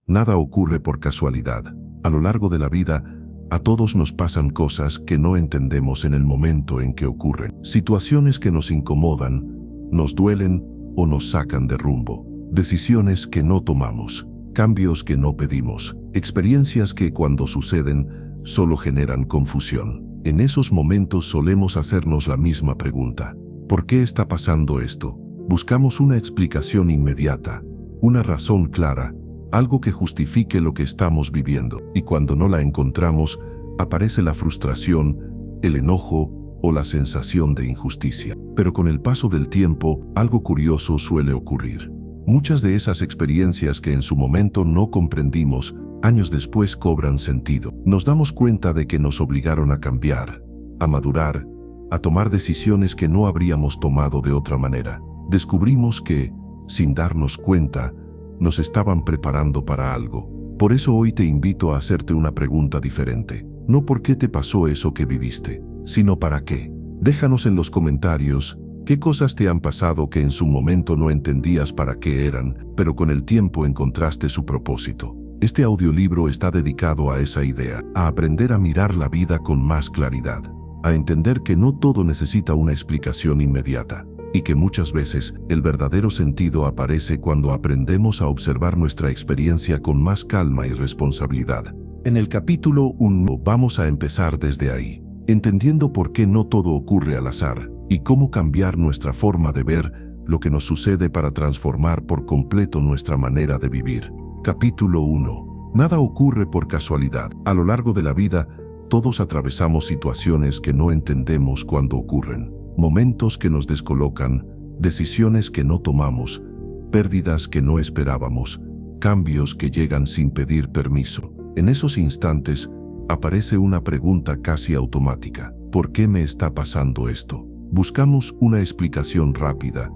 Nada ocurre por casualidad. A lo largo de la vida, a todos nos pasan cosas que no entendemos en el momento en que ocurren. Situaciones que nos incomodan, nos duelen o nos sacan de rumbo. Decisiones que no tomamos, cambios que no pedimos, experiencias que cuando suceden solo generan confusión. En esos momentos solemos hacernos la misma pregunta: ¿por qué está pasando esto? Buscamos una explicación inmediata, una razón clara, algo que justifique lo que estamos viviendo. Y cuando no la encontramos, aparece la frustración, el enojo o la sensación de injusticia. Pero con el paso del tiempo, algo curioso suele ocurrir. Muchas de esas experiencias que en su momento no comprendimos, años después cobran sentido. Nos damos cuenta de que nos obligaron a cambiar, a madurar, a tomar decisiones que no habríamos tomado de otra manera. Descubrimos que, sin darnos cuenta, nos estaban preparando para algo. Por eso hoy te invito a hacerte una pregunta diferente. No por qué te pasó eso que viviste, sino para qué. Déjanos en los comentarios qué cosas te han pasado que en su momento no entendías para qué eran, pero con el tiempo encontraste su propósito. Este audiolibro está dedicado a esa idea, a aprender a mirar la vida con más claridad, a entender que no todo necesita una explicación inmediata, y que muchas veces el verdadero sentido aparece cuando aprendemos a observar nuestra experiencia con más calma y responsabilidad. En el capítulo 1 vamos a empezar desde ahí, entendiendo por qué no todo ocurre al azar, y cómo cambiar nuestra forma de ver lo que nos sucede para transformar por completo nuestra manera de vivir. Capítulo 1. Nada ocurre por casualidad. A lo largo de la vida, todos atravesamos situaciones que no entendemos cuando ocurren. Momentos que nos descolocan, decisiones que no tomamos, pérdidas que no esperábamos, cambios que llegan sin pedir permiso. En esos instantes, aparece una pregunta casi automática: ¿por qué me está pasando esto? Buscamos una explicación rápida,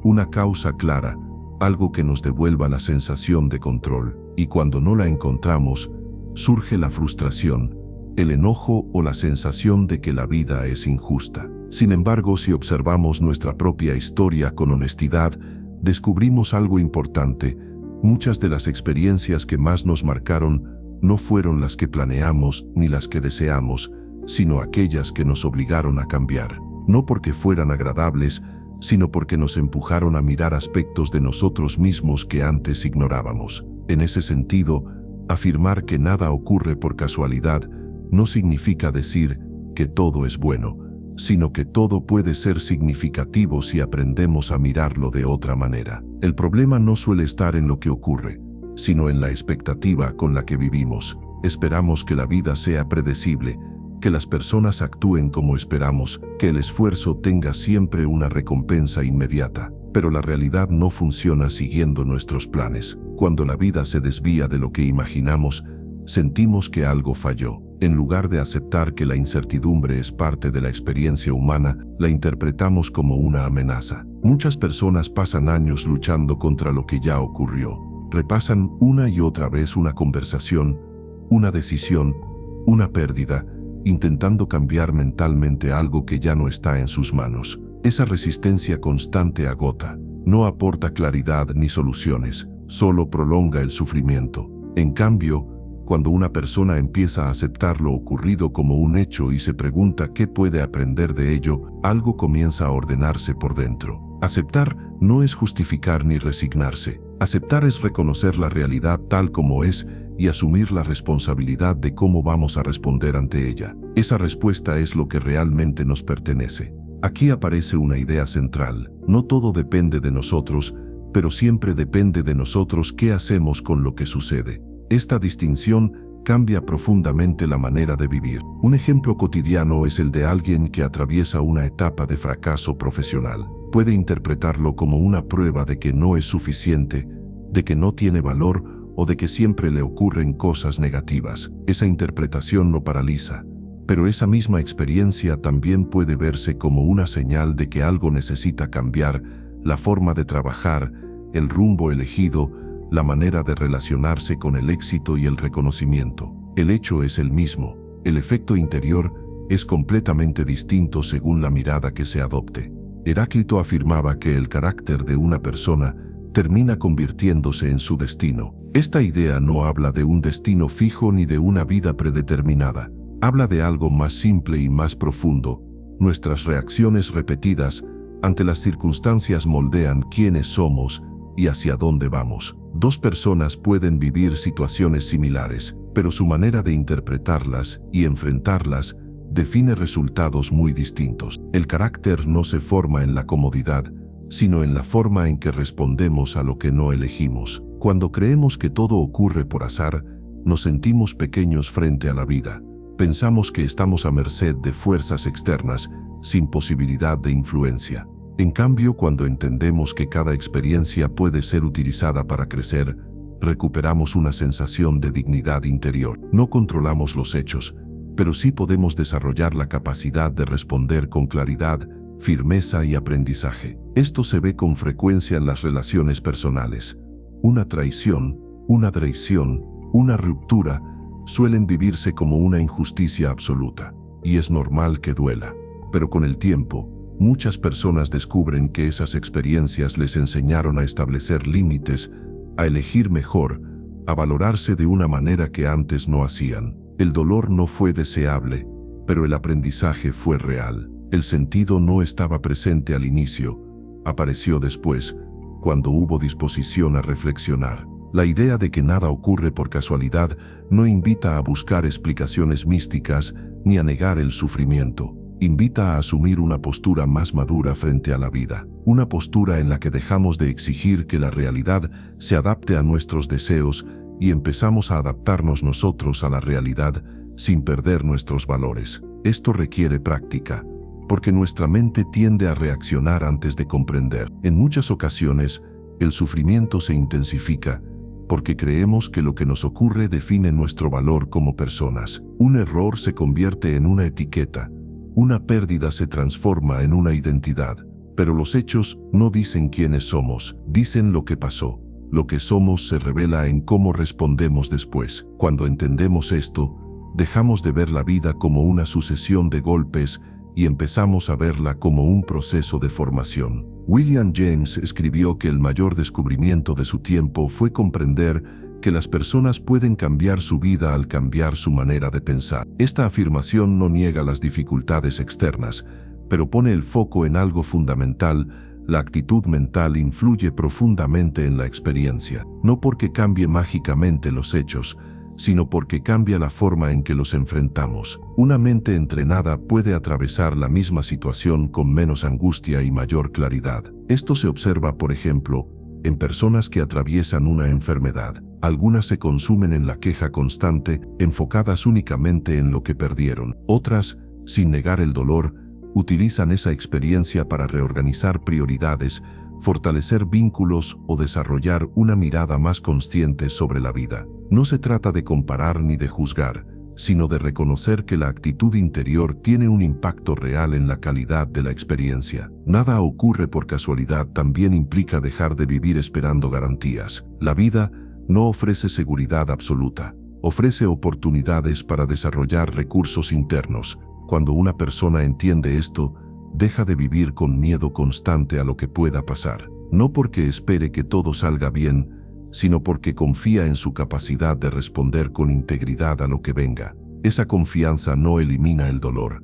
una causa clara, algo que nos devuelva la sensación de control. Y cuando no la encontramos, surge la frustración, el enojo o la sensación de que la vida es injusta. Sin embargo, si observamos nuestra propia historia con honestidad, descubrimos algo importante. Muchas de las experiencias que más nos marcaron no fueron las que planeamos ni las que deseamos, sino aquellas que nos obligaron a cambiar. No porque fueran agradables, sino porque nos empujaron a mirar aspectos de nosotros mismos que antes ignorábamos. En ese sentido, afirmar que nada ocurre por casualidad no significa decir que todo es bueno, sino que todo puede ser significativo si aprendemos a mirarlo de otra manera. El problema no suele estar en lo que ocurre, sino en la expectativa con la que vivimos. Esperamos que la vida sea predecible, que las personas actúen como esperamos, que el esfuerzo tenga siempre una recompensa inmediata. Pero la realidad no funciona siguiendo nuestros planes. Cuando la vida se desvía de lo que imaginamos, sentimos que algo falló. En lugar de aceptar que la incertidumbre es parte de la experiencia humana, la interpretamos como una amenaza. Muchas personas pasan años luchando contra lo que ya ocurrió. Repasan una y otra vez una conversación, una decisión, una pérdida, intentando cambiar mentalmente algo que ya no está en sus manos. Esa resistencia constante agota, no aporta claridad ni soluciones, solo prolonga el sufrimiento. En cambio, cuando una persona empieza a aceptar lo ocurrido como un hecho y se pregunta qué puede aprender de ello, algo comienza a ordenarse por dentro. Aceptar no es justificar ni resignarse. Aceptar es reconocer la realidad tal como es y asumir la responsabilidad de cómo vamos a responder ante ella. Esa respuesta es lo que realmente nos pertenece. Aquí aparece una idea central. No todo depende de nosotros, pero siempre depende de nosotros qué hacemos con lo que sucede. Esta distinción cambia profundamente la manera de vivir. Un ejemplo cotidiano es el de alguien que atraviesa una etapa de fracaso profesional. Puede interpretarlo como una prueba de que no es suficiente, de que no tiene valor o de que siempre le ocurren cosas negativas. Esa interpretación lo paraliza, pero esa misma experiencia también puede verse como una señal de que algo necesita cambiar: la forma de trabajar, el rumbo elegido, la manera de relacionarse con el éxito y el reconocimiento. El hecho es el mismo, el efecto interior es completamente distinto según la mirada que se adopte. Heráclito afirmaba que el carácter de una persona termina convirtiéndose en su destino. Esta idea no habla de un destino fijo ni de una vida predeterminada. Habla de algo más simple y más profundo. Nuestras reacciones repetidas ante las circunstancias moldean quiénes somos y hacia dónde vamos. Dos personas pueden vivir situaciones similares, pero su manera de interpretarlas y enfrentarlas define resultados muy distintos. El carácter no se forma en la comodidad, sino en la forma en que respondemos a lo que no elegimos. Cuando creemos que todo ocurre por azar, nos sentimos pequeños frente a la vida. Pensamos que estamos a merced de fuerzas externas, sin posibilidad de influencia. En cambio, cuando entendemos que cada experiencia puede ser utilizada para crecer, recuperamos una sensación de dignidad interior. No controlamos los hechos, pero sí podemos desarrollar la capacidad de responder con claridad, firmeza y aprendizaje. Esto se ve con frecuencia en las relaciones personales. Una traición, una ruptura, suelen vivirse como una injusticia absoluta, y es normal que duela. Pero con el tiempo, muchas personas descubren que esas experiencias les enseñaron a establecer límites, a elegir mejor, a valorarse de una manera que antes no hacían. El dolor no fue deseable, pero el aprendizaje fue real. El sentido no estaba presente al inicio, apareció después, cuando hubo disposición a reflexionar. La idea de que nada ocurre por casualidad no invita a buscar explicaciones místicas ni a negar el sufrimiento. Invita a asumir una postura más madura frente a la vida. Una postura en la que dejamos de exigir que la realidad se adapte a nuestros deseos y empezamos a adaptarnos nosotros a la realidad sin perder nuestros valores. Esto requiere práctica, porque nuestra mente tiende a reaccionar antes de comprender. En muchas ocasiones, el sufrimiento se intensifica porque creemos que lo que nos ocurre define nuestro valor como personas. Un error se convierte en una etiqueta, una pérdida se transforma en una identidad. Pero los hechos no dicen quiénes somos, dicen lo que pasó. Lo que somos se revela en cómo respondemos después. Cuando entendemos esto, dejamos de ver la vida como una sucesión de golpes y empezamos a verla como un proceso de formación. William James escribió que el mayor descubrimiento de su tiempo fue comprender que las personas pueden cambiar su vida al cambiar su manera de pensar. Esta afirmación no niega las dificultades externas, pero pone el foco en algo fundamental. La actitud mental influye profundamente en la experiencia, no porque cambie mágicamente los hechos, sino porque cambia la forma en que los enfrentamos. Una mente entrenada puede atravesar la misma situación con menos angustia y mayor claridad. Esto se observa, por ejemplo, en personas que atraviesan una enfermedad. Algunas se consumen en la queja constante, enfocadas únicamente en lo que perdieron. Otras, sin negar el dolor, utilizan esa experiencia para reorganizar prioridades, fortalecer vínculos o desarrollar una mirada más consciente sobre la vida. No se trata de comparar ni de juzgar, sino de reconocer que la actitud interior tiene un impacto real en la calidad de la experiencia. Nada ocurre por casualidad también implica dejar de vivir esperando garantías. La vida no ofrece seguridad absoluta, ofrece oportunidades para desarrollar recursos internos. Cuando una persona entiende esto, deja de vivir con miedo constante a lo que pueda pasar. No porque espere que todo salga bien, sino porque confía en su capacidad de responder con integridad a lo que venga. Esa confianza no elimina el dolor,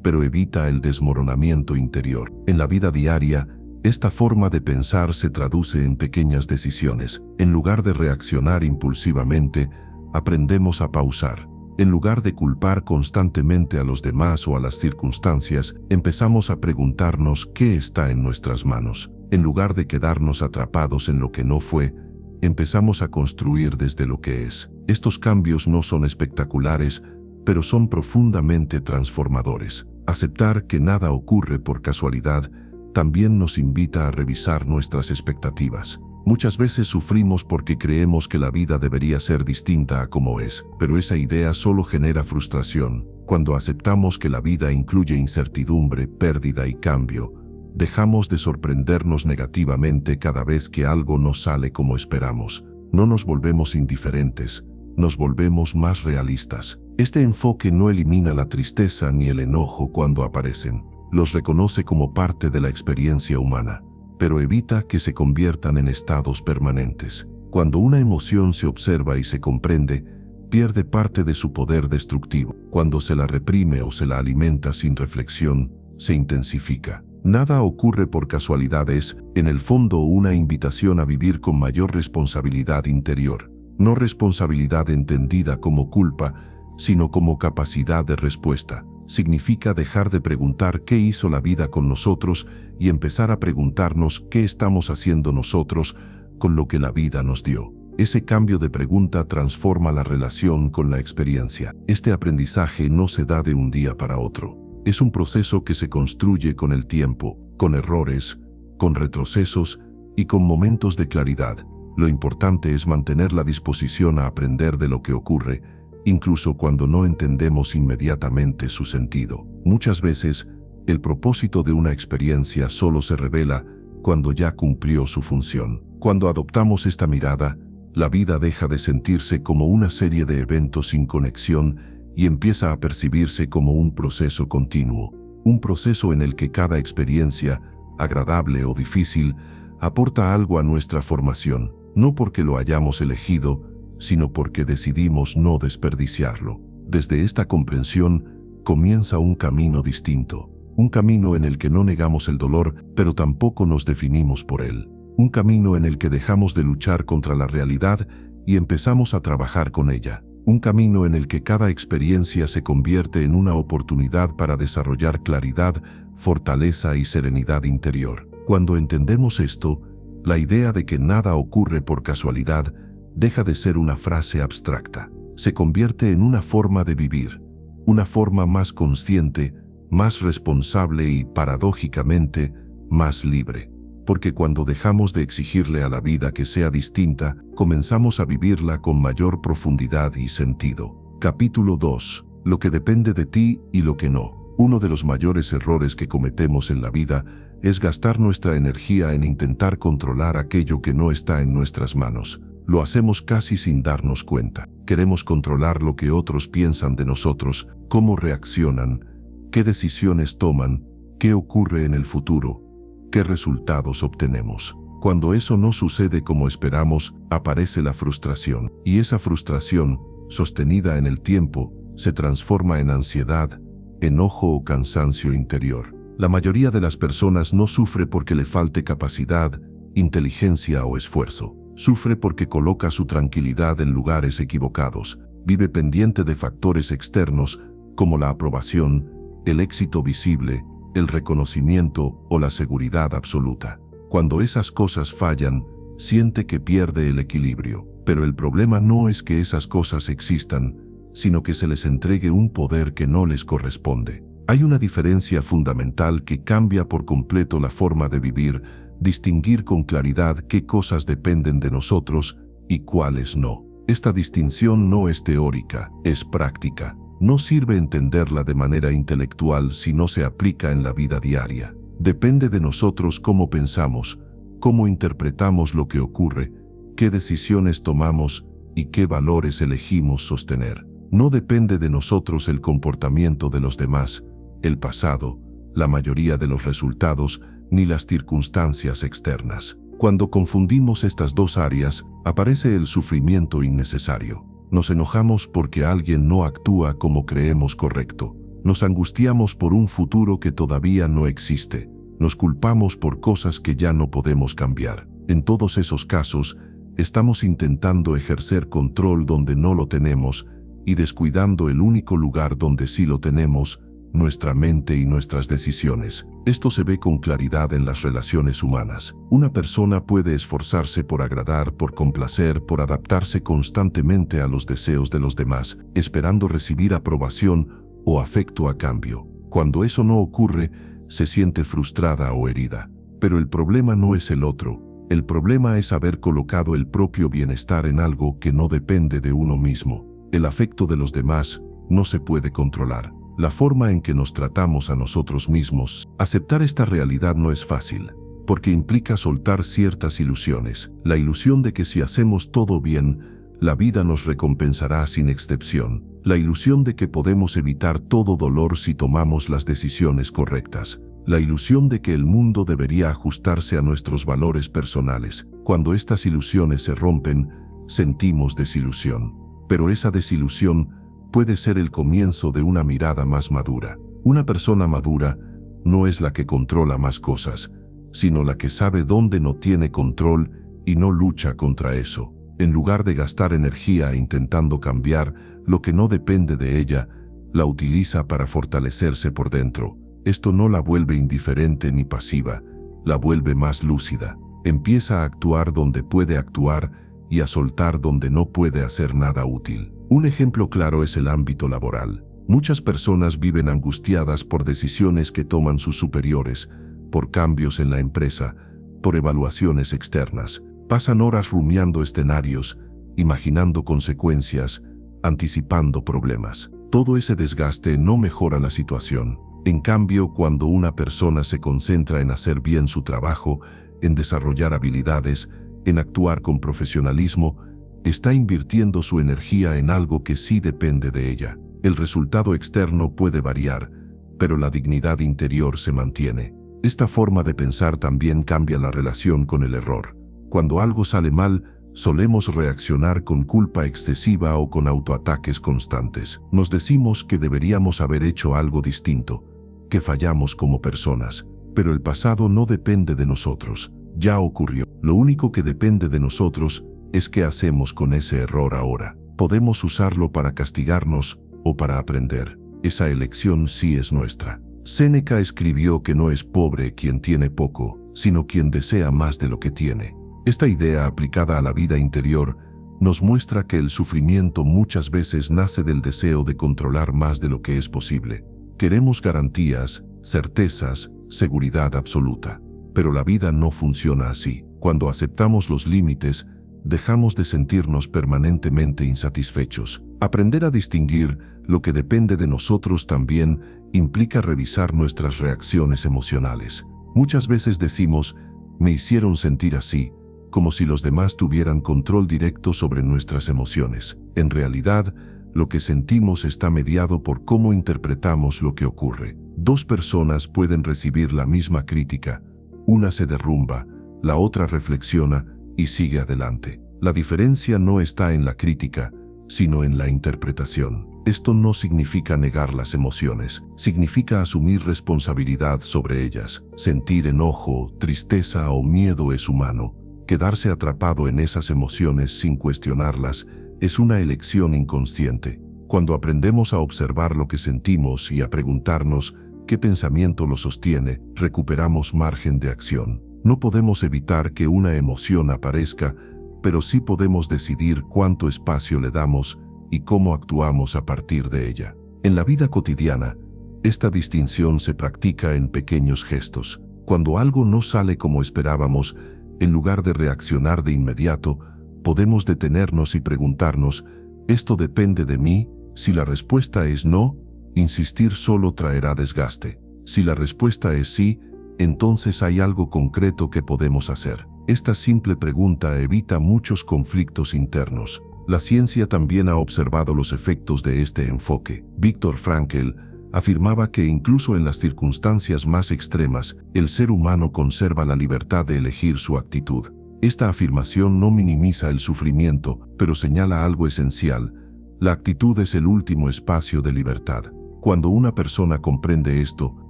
pero evita el desmoronamiento interior. En la vida diaria, esta forma de pensar se traduce en pequeñas decisiones. En lugar de reaccionar impulsivamente, aprendemos a pausar. En lugar de culpar constantemente a los demás o a las circunstancias, empezamos a preguntarnos qué está en nuestras manos. En lugar de quedarnos atrapados en lo que no fue, empezamos a construir desde lo que es. Estos cambios no son espectaculares, pero son profundamente transformadores. Aceptar que nada ocurre por casualidad también nos invita a revisar nuestras expectativas. Muchas veces sufrimos porque creemos que la vida debería ser distinta a como es, pero esa idea solo genera frustración. Cuando aceptamos que la vida incluye incertidumbre, pérdida y cambio, dejamos de sorprendernos negativamente cada vez que algo no sale como esperamos. No nos volvemos indiferentes, nos volvemos más realistas. Este enfoque no elimina la tristeza ni el enojo cuando aparecen. Los reconoce como parte de la experiencia humana. pero evita que se conviertan en estados permanentes. Cuando una emoción se observa y se comprende, pierde parte de su poder destructivo. Cuando se la reprime o se la alimenta sin reflexión, se intensifica. Nada ocurre por casualidad, es, en el fondo, una invitación a vivir con mayor responsabilidad interior. No responsabilidad entendida como culpa, sino como capacidad de respuesta. Significa dejar de preguntar qué hizo la vida con nosotros y empezar a preguntarnos qué estamos haciendo nosotros con lo que la vida nos dio. Ese cambio de pregunta transforma la relación con la experiencia. Este aprendizaje no se da de un día para otro. Es un proceso que se construye con el tiempo, con errores, con retrocesos y con momentos de claridad. Lo importante es mantener la disposición a aprender de lo que ocurre, incluso cuando no entendemos inmediatamente su sentido. Muchas veces, el propósito de una experiencia solo se revela cuando ya cumplió su función. Cuando adoptamos esta mirada, la vida deja de sentirse como una serie de eventos sin conexión y empieza a percibirse como un proceso continuo, un proceso en el que cada experiencia, agradable o difícil, aporta algo a nuestra formación, no porque lo hayamos elegido, sino porque decidimos no desperdiciarlo. Desde esta comprensión comienza un camino distinto, un camino en el que no negamos el dolor, pero tampoco nos definimos por él. Un camino en el que dejamos de luchar contra la realidad y empezamos a trabajar con ella. Un camino en el que cada experiencia se convierte en una oportunidad para desarrollar claridad, fortaleza y serenidad interior. Cuando entendemos esto, la idea de que nada ocurre por casualidad deja de ser una frase abstracta. Se convierte en una forma de vivir, una forma más consciente, más responsable y, paradójicamente, más libre. Porque cuando dejamos de exigirle a la vida que sea distinta, comenzamos a vivirla con mayor profundidad y sentido. Capítulo 2. Lo que depende de ti y lo que no. Uno de los mayores errores que cometemos en la vida es gastar nuestra energía en intentar controlar aquello que no está en nuestras manos. Lo hacemos casi sin darnos cuenta. Queremos controlar lo que otros piensan de nosotros, cómo reaccionan, qué decisiones toman, qué ocurre en el futuro, qué resultados obtenemos. Cuando eso no sucede como esperamos, aparece la frustración. Y esa frustración, sostenida en el tiempo, se transforma en ansiedad, enojo o cansancio interior. La mayoría de las personas no sufre porque le falte capacidad, inteligencia o esfuerzo. Sufre porque coloca su tranquilidad en lugares equivocados. Vive pendiente de factores externos como la aprobación, el éxito visible, el reconocimiento o la seguridad absoluta. Cuando esas cosas fallan, siente que pierde el equilibrio. Pero el problema no es que esas cosas existan, sino que se les entregue un poder que no les corresponde. Hay una diferencia fundamental que cambia por completo la forma de vivir, distinguir con claridad qué cosas dependen de nosotros y cuáles no. Esta distinción no es teórica, es práctica. No sirve entenderla de manera intelectual si no se aplica en la vida diaria. Depende de nosotros cómo pensamos, cómo interpretamos lo que ocurre, qué decisiones tomamos y qué valores elegimos sostener. No depende de nosotros el comportamiento de los demás, el pasado, la mayoría de los resultados, ni las circunstancias externas. Cuando confundimos estas dos áreas, aparece el sufrimiento innecesario. Nos enojamos porque alguien no actúa como creemos correcto. Nos angustiamos por un futuro que todavía no existe. Nos culpamos por cosas que ya no podemos cambiar. En todos esos casos, estamos intentando ejercer control donde no lo tenemos y descuidando el único lugar donde sí lo tenemos, nuestra mente y nuestras decisiones. Esto se ve con claridad en las relaciones humanas. Una persona puede esforzarse por agradar, por complacer, por adaptarse constantemente a los deseos de los demás, esperando recibir aprobación o afecto a cambio. Cuando eso no ocurre, se siente frustrada o herida. Pero el problema no es el otro. El problema es haber colocado el propio bienestar en algo que no depende de uno mismo. El afecto de los demás no se puede controlar. La forma en que nos tratamos a nosotros mismos. Aceptar esta realidad no es fácil, porque implica soltar ciertas ilusiones. La ilusión de que si hacemos todo bien, la vida nos recompensará sin excepción. La ilusión de que podemos evitar todo dolor si tomamos las decisiones correctas. la ilusión de que el mundo debería ajustarse a nuestros valores personales. Cuando estas ilusiones se rompen, sentimos desilusión. Pero esa desilusión puede ser el comienzo de una mirada más madura. Una persona madura no es la que controla más cosas, sino la que sabe dónde no tiene control y no lucha contra eso. En lugar de gastar energía intentando cambiar lo que no depende de ella, la utiliza para fortalecerse por dentro. Esto no la vuelve indiferente ni pasiva, la vuelve más lúcida. Empieza a actuar donde puede actuar y a soltar donde no puede hacer nada útil. Un ejemplo claro es el ámbito laboral. Muchas personas viven angustiadas por decisiones que toman sus superiores, por cambios en la empresa, por evaluaciones externas. Pasan horas rumiando escenarios, imaginando consecuencias, anticipando problemas. Todo ese desgaste no mejora la situación. En cambio, cuando una persona se concentra en hacer bien su trabajo, en desarrollar habilidades, en actuar con profesionalismo, está invirtiendo su energía en algo que sí depende de ella. El resultado externo puede variar, pero la dignidad interior se mantiene. Esta forma de pensar también cambia la relación con el error. Cuando algo sale mal, solemos reaccionar con culpa excesiva o con autoataques constantes. Nos decimos que deberíamos haber hecho algo distinto, que fallamos como personas, pero el pasado no depende de nosotros, ya ocurrió. Lo único que depende de nosotros es qué hacemos con ese error ahora. Podemos usarlo para castigarnos o para aprender. Esa elección sí es nuestra. Séneca escribió que no es pobre quien tiene poco, sino quien desea más de lo que tiene. Esta idea aplicada a la vida interior nos muestra que el sufrimiento muchas veces nace del deseo de controlar más de lo que es posible. Queremos garantías, certezas, seguridad absoluta. Pero la vida no funciona así. Cuando aceptamos los límites, dejamos de sentirnos permanentemente insatisfechos. Aprender a distinguir lo que depende de nosotros también implica revisar nuestras reacciones emocionales. Muchas veces decimos, me hicieron sentir así, como si los demás tuvieran control directo sobre nuestras emociones. En realidad, lo que sentimos está mediado por cómo interpretamos lo que ocurre. Dos personas pueden recibir la misma crítica. Una se derrumba, la otra reflexiona y sigue adelante. La diferencia no está en la crítica, sino en la interpretación. Esto no significa negar las emociones, significa asumir responsabilidad sobre ellas. Sentir enojo, tristeza o miedo es humano. Quedarse atrapado en esas emociones sin cuestionarlas es una elección inconsciente. Cuando aprendemos a observar lo que sentimos y a preguntarnos qué pensamiento lo sostiene, recuperamos margen de acción. No podemos evitar que una emoción aparezca, pero sí podemos decidir cuánto espacio le damos y cómo actuamos a partir de ella. En la vida cotidiana, esta distinción se practica en pequeños gestos. Cuando algo no sale como esperábamos, en lugar de reaccionar de inmediato, podemos detenernos y preguntarnos, ¿esto depende de mí? Si la respuesta es no, insistir solo traerá desgaste. Si la respuesta es sí, entonces hay algo concreto que podemos hacer. Esta simple pregunta evita muchos conflictos internos. La ciencia también ha observado los efectos de este enfoque. Viktor Frankl afirmaba que incluso en las circunstancias más extremas, el ser humano conserva la libertad de elegir su actitud. Esta afirmación no minimiza el sufrimiento, pero señala algo esencial. La actitud es el último espacio de libertad. Cuando una persona comprende esto,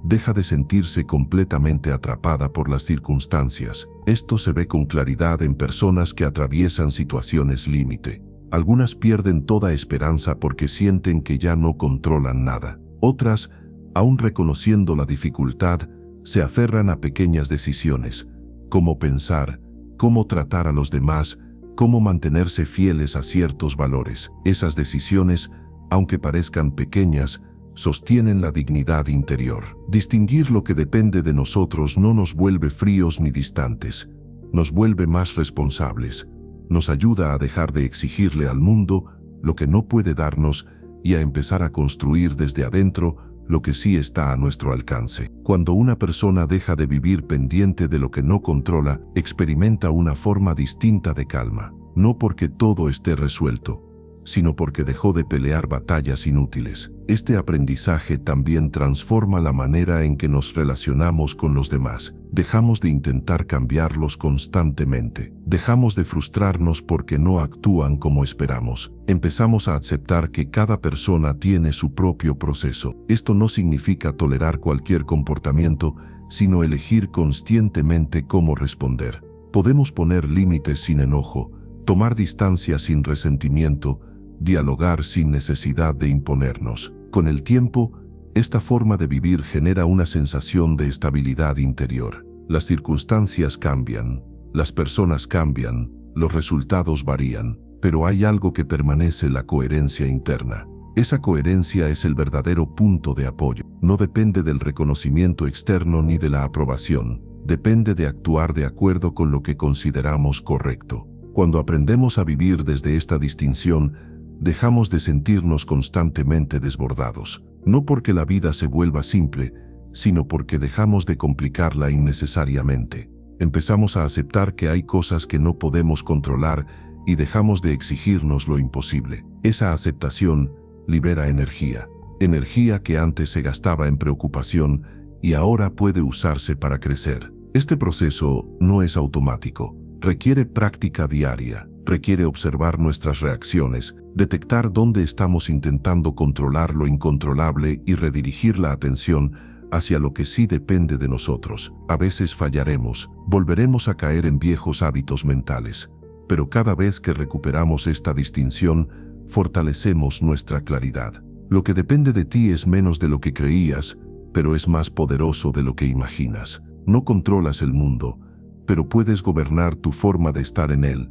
deja de sentirse completamente atrapada por las circunstancias. Esto se ve con claridad en personas que atraviesan situaciones límite. Algunas pierden toda esperanza porque sienten que ya no controlan nada. Otras, aún reconociendo la dificultad, se aferran a pequeñas decisiones, cómo pensar, cómo tratar a los demás, cómo mantenerse fieles a ciertos valores. Esas decisiones, aunque parezcan pequeñas, sostienen la dignidad interior. Distinguir lo que depende de nosotros no nos vuelve fríos ni distantes, nos vuelve más responsables, nos ayuda a dejar de exigirle al mundo lo que no puede darnos y a empezar a construir desde adentro lo que sí está a nuestro alcance. Cuando una persona deja de vivir pendiente de lo que no controla, experimenta una forma distinta de calma, no porque todo esté resuelto, sino porque dejó de pelear batallas inútiles. Este aprendizaje también transforma la manera en que nos relacionamos con los demás. Dejamos de intentar cambiarlos constantemente. Dejamos de frustrarnos porque no actúan como esperamos. Empezamos a aceptar que cada persona tiene su propio proceso. Esto no significa tolerar cualquier comportamiento, sino elegir conscientemente cómo responder. Podemos poner límites sin enojo, tomar distancia sin resentimiento, dialogar sin necesidad de imponernos. Con el tiempo, esta forma de vivir genera una sensación de estabilidad interior. Las circunstancias cambian, las personas cambian, los resultados varían, pero hay algo que permanece: la coherencia interna. Esa coherencia es el verdadero punto de apoyo. No depende del reconocimiento externo ni de la aprobación. Depende de actuar de acuerdo con lo que consideramos correcto. Cuando aprendemos a vivir desde esta distinción, dejamos de sentirnos constantemente desbordados. No porque la vida se vuelva simple, sino porque dejamos de complicarla innecesariamente. Empezamos a aceptar que hay cosas que no podemos controlar y dejamos de exigirnos lo imposible. Esa aceptación libera energía. Energía que antes se gastaba en preocupación y ahora puede usarse para crecer. Este proceso no es automático. Requiere práctica diaria. Requiere observar nuestras reacciones, detectar dónde estamos intentando controlar lo incontrolable y redirigir la atención hacia lo que sí depende de nosotros. A veces fallaremos, volveremos a caer en viejos hábitos mentales, pero cada vez que recuperamos esta distinción, fortalecemos nuestra claridad. Lo que depende de ti es menos de lo que creías, pero es más poderoso de lo que imaginas. No controlas el mundo, pero puedes gobernar tu forma de estar en él.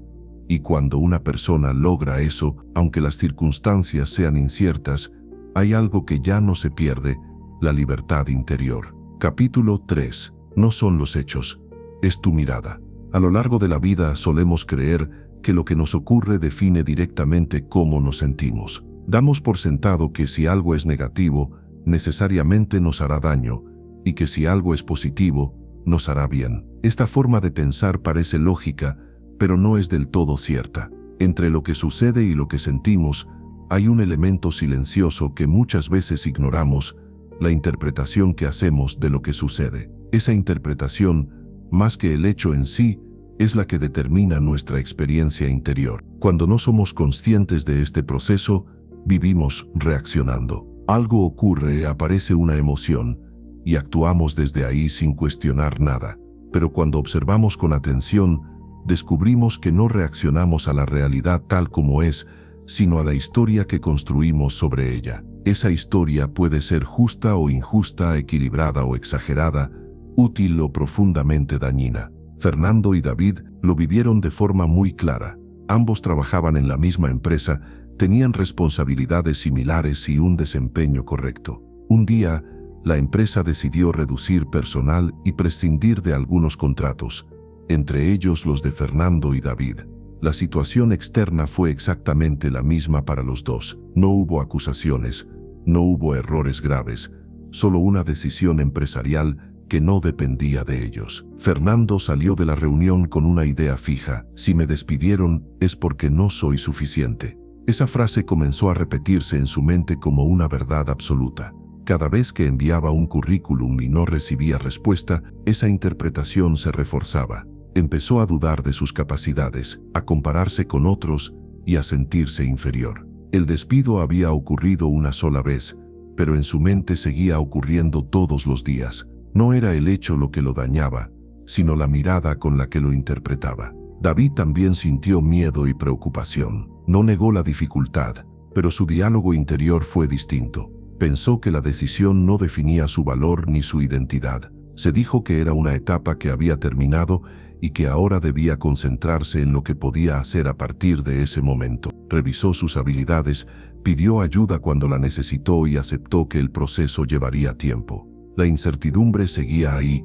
Y cuando una persona logra eso, aunque las circunstancias sean inciertas, hay algo que ya no se pierde: la libertad interior. Capítulo 3. No son los hechos, es tu mirada. A lo largo de la vida solemos creer que lo que nos ocurre define directamente cómo nos sentimos. Damos por sentado que si algo es negativo, necesariamente nos hará daño, y que si algo es positivo, nos hará bien. Esta forma de pensar parece lógica, pero no es del todo cierta. Entre lo que sucede y lo que sentimos, hay un elemento silencioso que muchas veces ignoramos: la interpretación que hacemos de lo que sucede. Esa interpretación, más que el hecho en sí, es la que determina nuestra experiencia interior. Cuando no somos conscientes de este proceso, vivimos reaccionando. Algo ocurre, aparece una emoción, y actuamos desde ahí sin cuestionar nada. Pero cuando observamos con atención, descubrimos que no reaccionamos a la realidad tal como es, sino a la historia que construimos sobre ella. Esa historia puede ser justa o injusta, equilibrada o exagerada, útil o profundamente dañina. Fernando y David lo vivieron de forma muy clara. Ambos trabajaban en la misma empresa, tenían responsabilidades similares y un desempeño correcto. Un día, la empresa decidió reducir personal y prescindir de algunos contratos, entre ellos los de Fernando y David. La situación externa fue exactamente la misma para los dos. No hubo acusaciones, no hubo errores graves, solo una decisión empresarial que no dependía de ellos. Fernando salió de la reunión con una idea fija: si me despidieron, es porque no soy suficiente. Esa frase comenzó a repetirse en su mente como una verdad absoluta. Cada vez que enviaba un currículum y no recibía respuesta, esa interpretación se reforzaba. Empezó a dudar de sus capacidades, a compararse con otros y a sentirse inferior. El despido había ocurrido una sola vez, pero en su mente seguía ocurriendo todos los días. No era el hecho lo que lo dañaba, sino la mirada con la que lo interpretaba. David también sintió miedo y preocupación. No negó la dificultad, pero su diálogo interior fue distinto. Pensó que la decisión no definía su valor ni su identidad. Se dijo que era una etapa que había terminado y que ahora debía concentrarse en lo que podía hacer a partir de ese momento. Revisó sus habilidades, pidió ayuda cuando la necesitó y aceptó que el proceso llevaría tiempo. La incertidumbre seguía ahí,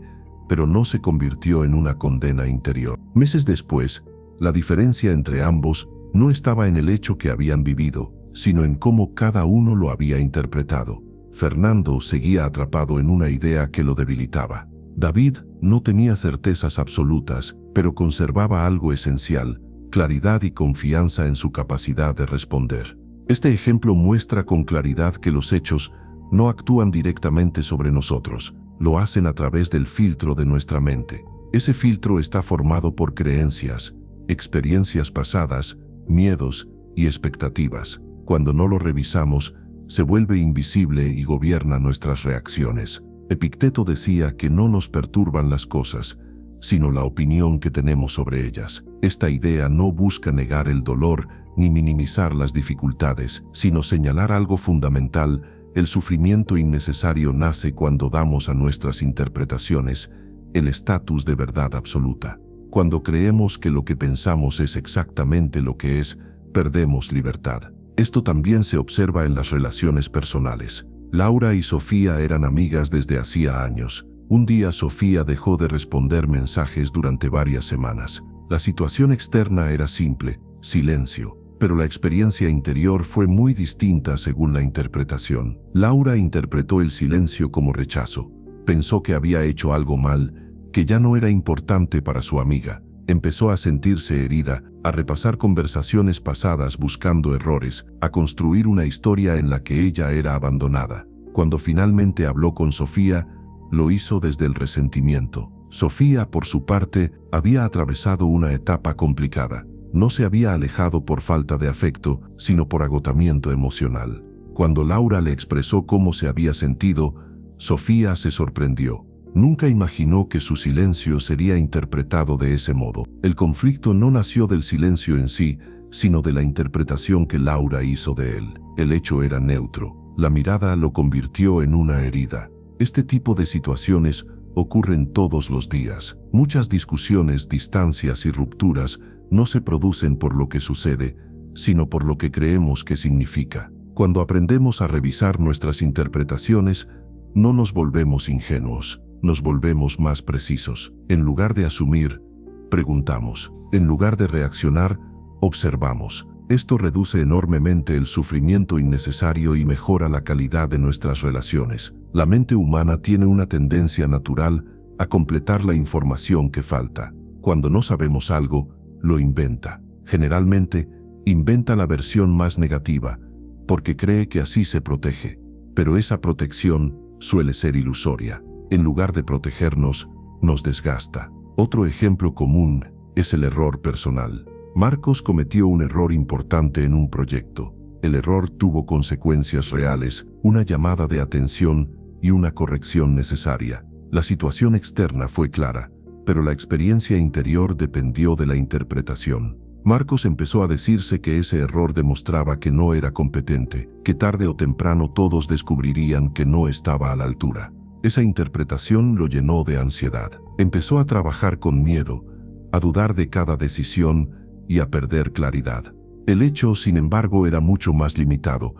pero no se convirtió en una condena interior. Meses después, la diferencia entre ambos no estaba en el hecho que habían vivido, sino en cómo cada uno lo había interpretado. Fernando seguía atrapado en una idea que lo debilitaba. David no tenía certezas absolutas, pero conservaba algo esencial: claridad y confianza en su capacidad de responder. Este ejemplo muestra con claridad que los hechos no actúan directamente sobre nosotros, lo hacen a través del filtro de nuestra mente. Ese filtro está formado por creencias, experiencias pasadas, miedos y expectativas. Cuando no lo revisamos, se vuelve invisible y gobierna nuestras reacciones. Epicteto decía que no nos perturban las cosas, sino la opinión que tenemos sobre ellas. Esta idea no busca negar el dolor ni minimizar las dificultades, sino señalar algo fundamental: el sufrimiento innecesario nace cuando damos a nuestras interpretaciones el estatus de verdad absoluta. Cuando creemos que lo que pensamos es exactamente lo que es, perdemos libertad. Esto también se observa en las relaciones personales. Laura y Sofía eran amigas desde hacía años. Un día Sofía dejó de responder mensajes durante varias semanas. La situación externa era simple: silencio. Pero la experiencia interior fue muy distinta según la interpretación. Laura interpretó el silencio como rechazo. Pensó que había hecho algo mal, que ya no era importante para su amiga. Empezó a sentirse herida, a repasar conversaciones pasadas buscando errores, a construir una historia en la que ella era abandonada. Cuando finalmente habló con Sofía, lo hizo desde el resentimiento. Sofía, por su parte, había atravesado una etapa complicada. No se había alejado por falta de afecto, sino por agotamiento emocional. Cuando Laura le expresó cómo se había sentido, Sofía se sorprendió. Nunca imaginó que su silencio sería interpretado de ese modo. El conflicto no nació del silencio en sí, sino de la interpretación que Laura hizo de él. El hecho era neutro. La mirada lo convirtió en una herida. Este tipo de situaciones ocurren todos los días. Muchas discusiones, distancias y rupturas no se producen por lo que sucede, sino por lo que creemos que significa. Cuando aprendemos a revisar nuestras interpretaciones, no nos volvemos ingenuos, nos volvemos más precisos. En lugar de asumir, preguntamos. En lugar de reaccionar, observamos. Esto reduce enormemente el sufrimiento innecesario y mejora la calidad de nuestras relaciones. La mente humana tiene una tendencia natural a completar la información que falta. Cuando no sabemos algo, lo inventa. Generalmente, inventa la versión más negativa, porque cree que así se protege. Pero esa protección suele ser ilusoria. En lugar de protegernos, nos desgasta. Otro ejemplo común es el error personal. Marcos cometió un error importante en un proyecto. El error tuvo consecuencias reales, una llamada de atención y una corrección necesaria. La situación externa fue clara, pero la experiencia interior dependió de la interpretación. Marcos empezó a decirse que ese error demostraba que no era competente, que tarde o temprano todos descubrirían que no estaba a la altura. Esa interpretación lo llenó de ansiedad. Empezó a trabajar con miedo, a dudar de cada decisión y a perder claridad. El hecho, sin embargo, era mucho más limitado.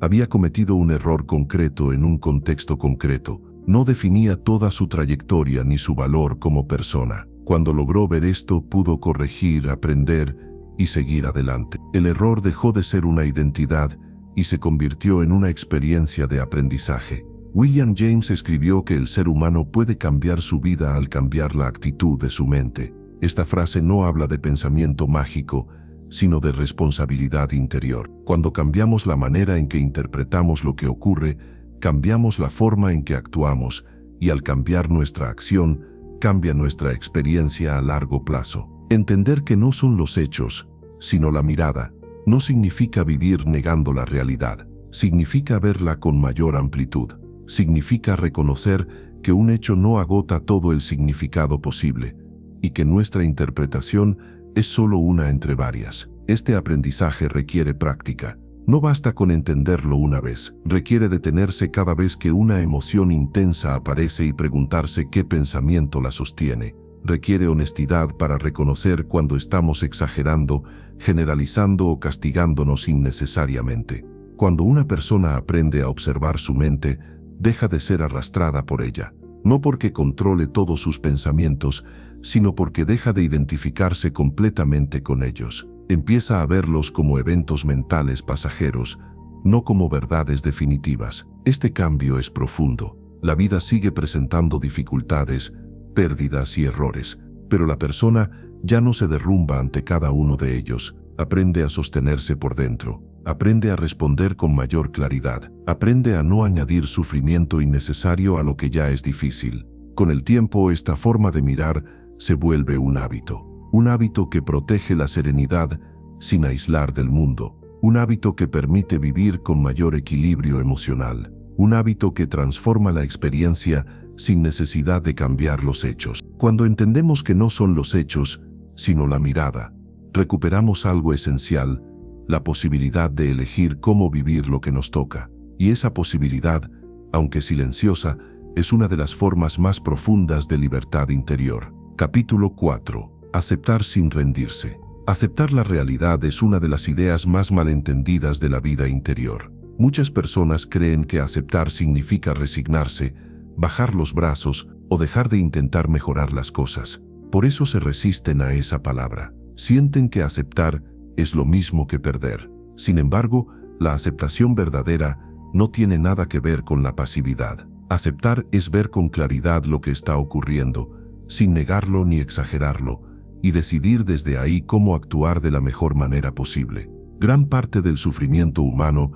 Había cometido un error concreto en un contexto concreto. No definía toda su trayectoria ni su valor como persona. Cuando logró ver esto, pudo corregir, aprender y seguir adelante. El error dejó de ser una identidad y se convirtió en una experiencia de aprendizaje. William James escribió que el ser humano puede cambiar su vida al cambiar la actitud de su mente. Esta frase no habla de pensamiento mágico, sino de responsabilidad interior. Cuando cambiamos la manera en que interpretamos lo que ocurre, cambiamos la forma en que actuamos, y al cambiar nuestra acción, cambia nuestra experiencia a largo plazo. Entender que no son los hechos, sino la mirada, no significa vivir negando la realidad. Significa verla con mayor amplitud. Significa reconocer que un hecho no agota todo el significado posible, y que nuestra interpretación es solo una entre varias. Este aprendizaje requiere práctica. No basta con entenderlo una vez. Requiere detenerse cada vez que una emoción intensa aparece y preguntarse qué pensamiento la sostiene. Requiere honestidad para reconocer cuando estamos exagerando, generalizando o castigándonos innecesariamente. Cuando una persona aprende a observar su mente, deja de ser arrastrada por ella. No porque controle todos sus pensamientos, sino porque deja de identificarse completamente con ellos. Empieza a verlos como eventos mentales pasajeros, no como verdades definitivas. Este cambio es profundo. La vida sigue presentando dificultades, pérdidas y errores, pero la persona ya no se derrumba ante cada uno de ellos. Aprende a sostenerse por dentro. Aprende a responder con mayor claridad. Aprende a no añadir sufrimiento innecesario a lo que ya es difícil. Con el tiempo, esta forma de mirar se vuelve un hábito que protege la serenidad sin aislar del mundo, un hábito que permite vivir con mayor equilibrio emocional, un hábito que transforma la experiencia sin necesidad de cambiar los hechos. Cuando entendemos que no son los hechos, sino la mirada, recuperamos algo esencial, la posibilidad de elegir cómo vivir lo que nos toca. Y esa posibilidad, aunque silenciosa, es una de las formas más profundas de libertad interior. Capítulo 4. Aceptar sin rendirse. Aceptar la realidad es una de las ideas más malentendidas de la vida interior. Muchas personas creen que aceptar significa resignarse, bajar los brazos o dejar de intentar mejorar las cosas. Por eso se resisten a esa palabra. Sienten que aceptar es lo mismo que perder. Sin embargo, la aceptación verdadera no tiene nada que ver con la pasividad. Aceptar es ver con claridad lo que está ocurriendo, sin negarlo ni exagerarlo, y decidir desde ahí cómo actuar de la mejor manera posible. Gran parte del sufrimiento humano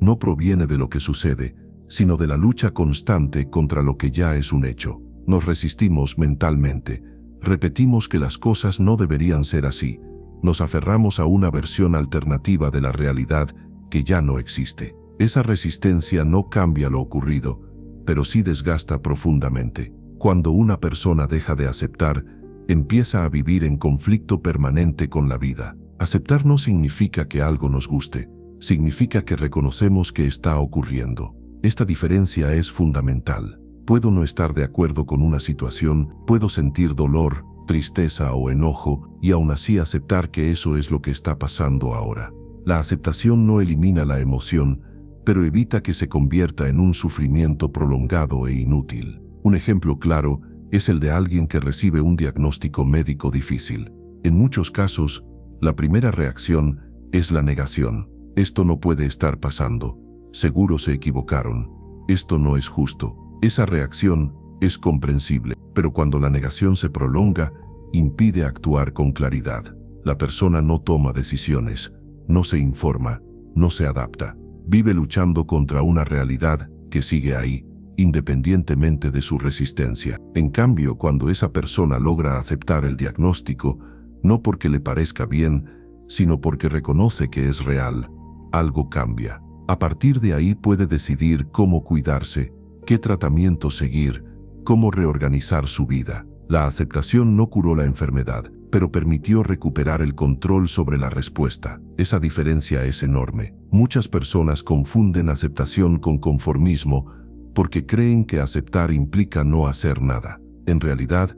no proviene de lo que sucede, sino de la lucha constante contra lo que ya es un hecho. Nos resistimos mentalmente, repetimos que las cosas no deberían ser así, nos aferramos a una versión alternativa de la realidad que ya no existe. Esa resistencia no cambia lo ocurrido, pero sí desgasta profundamente. Cuando una persona deja de aceptar, empieza a vivir en conflicto permanente con la vida. Aceptar no significa que algo nos guste, significa que reconocemos que está ocurriendo. Esta diferencia es fundamental. Puedo no estar de acuerdo con una situación, puedo sentir dolor, tristeza o enojo, y aún así aceptar que eso es lo que está pasando ahora. La aceptación no elimina la emoción, pero evita que se convierta en un sufrimiento prolongado e inútil. Un ejemplo claro es el de alguien que recibe un diagnóstico médico difícil. En muchos casos, la primera reacción es la negación. Esto no puede estar pasando. Seguro se equivocaron. Esto no es justo. Esa reacción es comprensible, pero cuando la negación se prolonga, impide actuar con claridad. La persona no toma decisiones, no se informa, no se adapta. Vive luchando contra una realidad que sigue ahí, independientemente de su resistencia. En cambio, cuando esa persona logra aceptar el diagnóstico, no porque le parezca bien, sino porque reconoce que es real, algo cambia. A partir de ahí puede decidir cómo cuidarse, qué tratamiento seguir, cómo reorganizar su vida. La aceptación no curó la enfermedad, pero permitió recuperar el control sobre la respuesta. Esa diferencia es enorme. Muchas personas confunden aceptación con conformismo porque creen que aceptar implica no hacer nada. En realidad,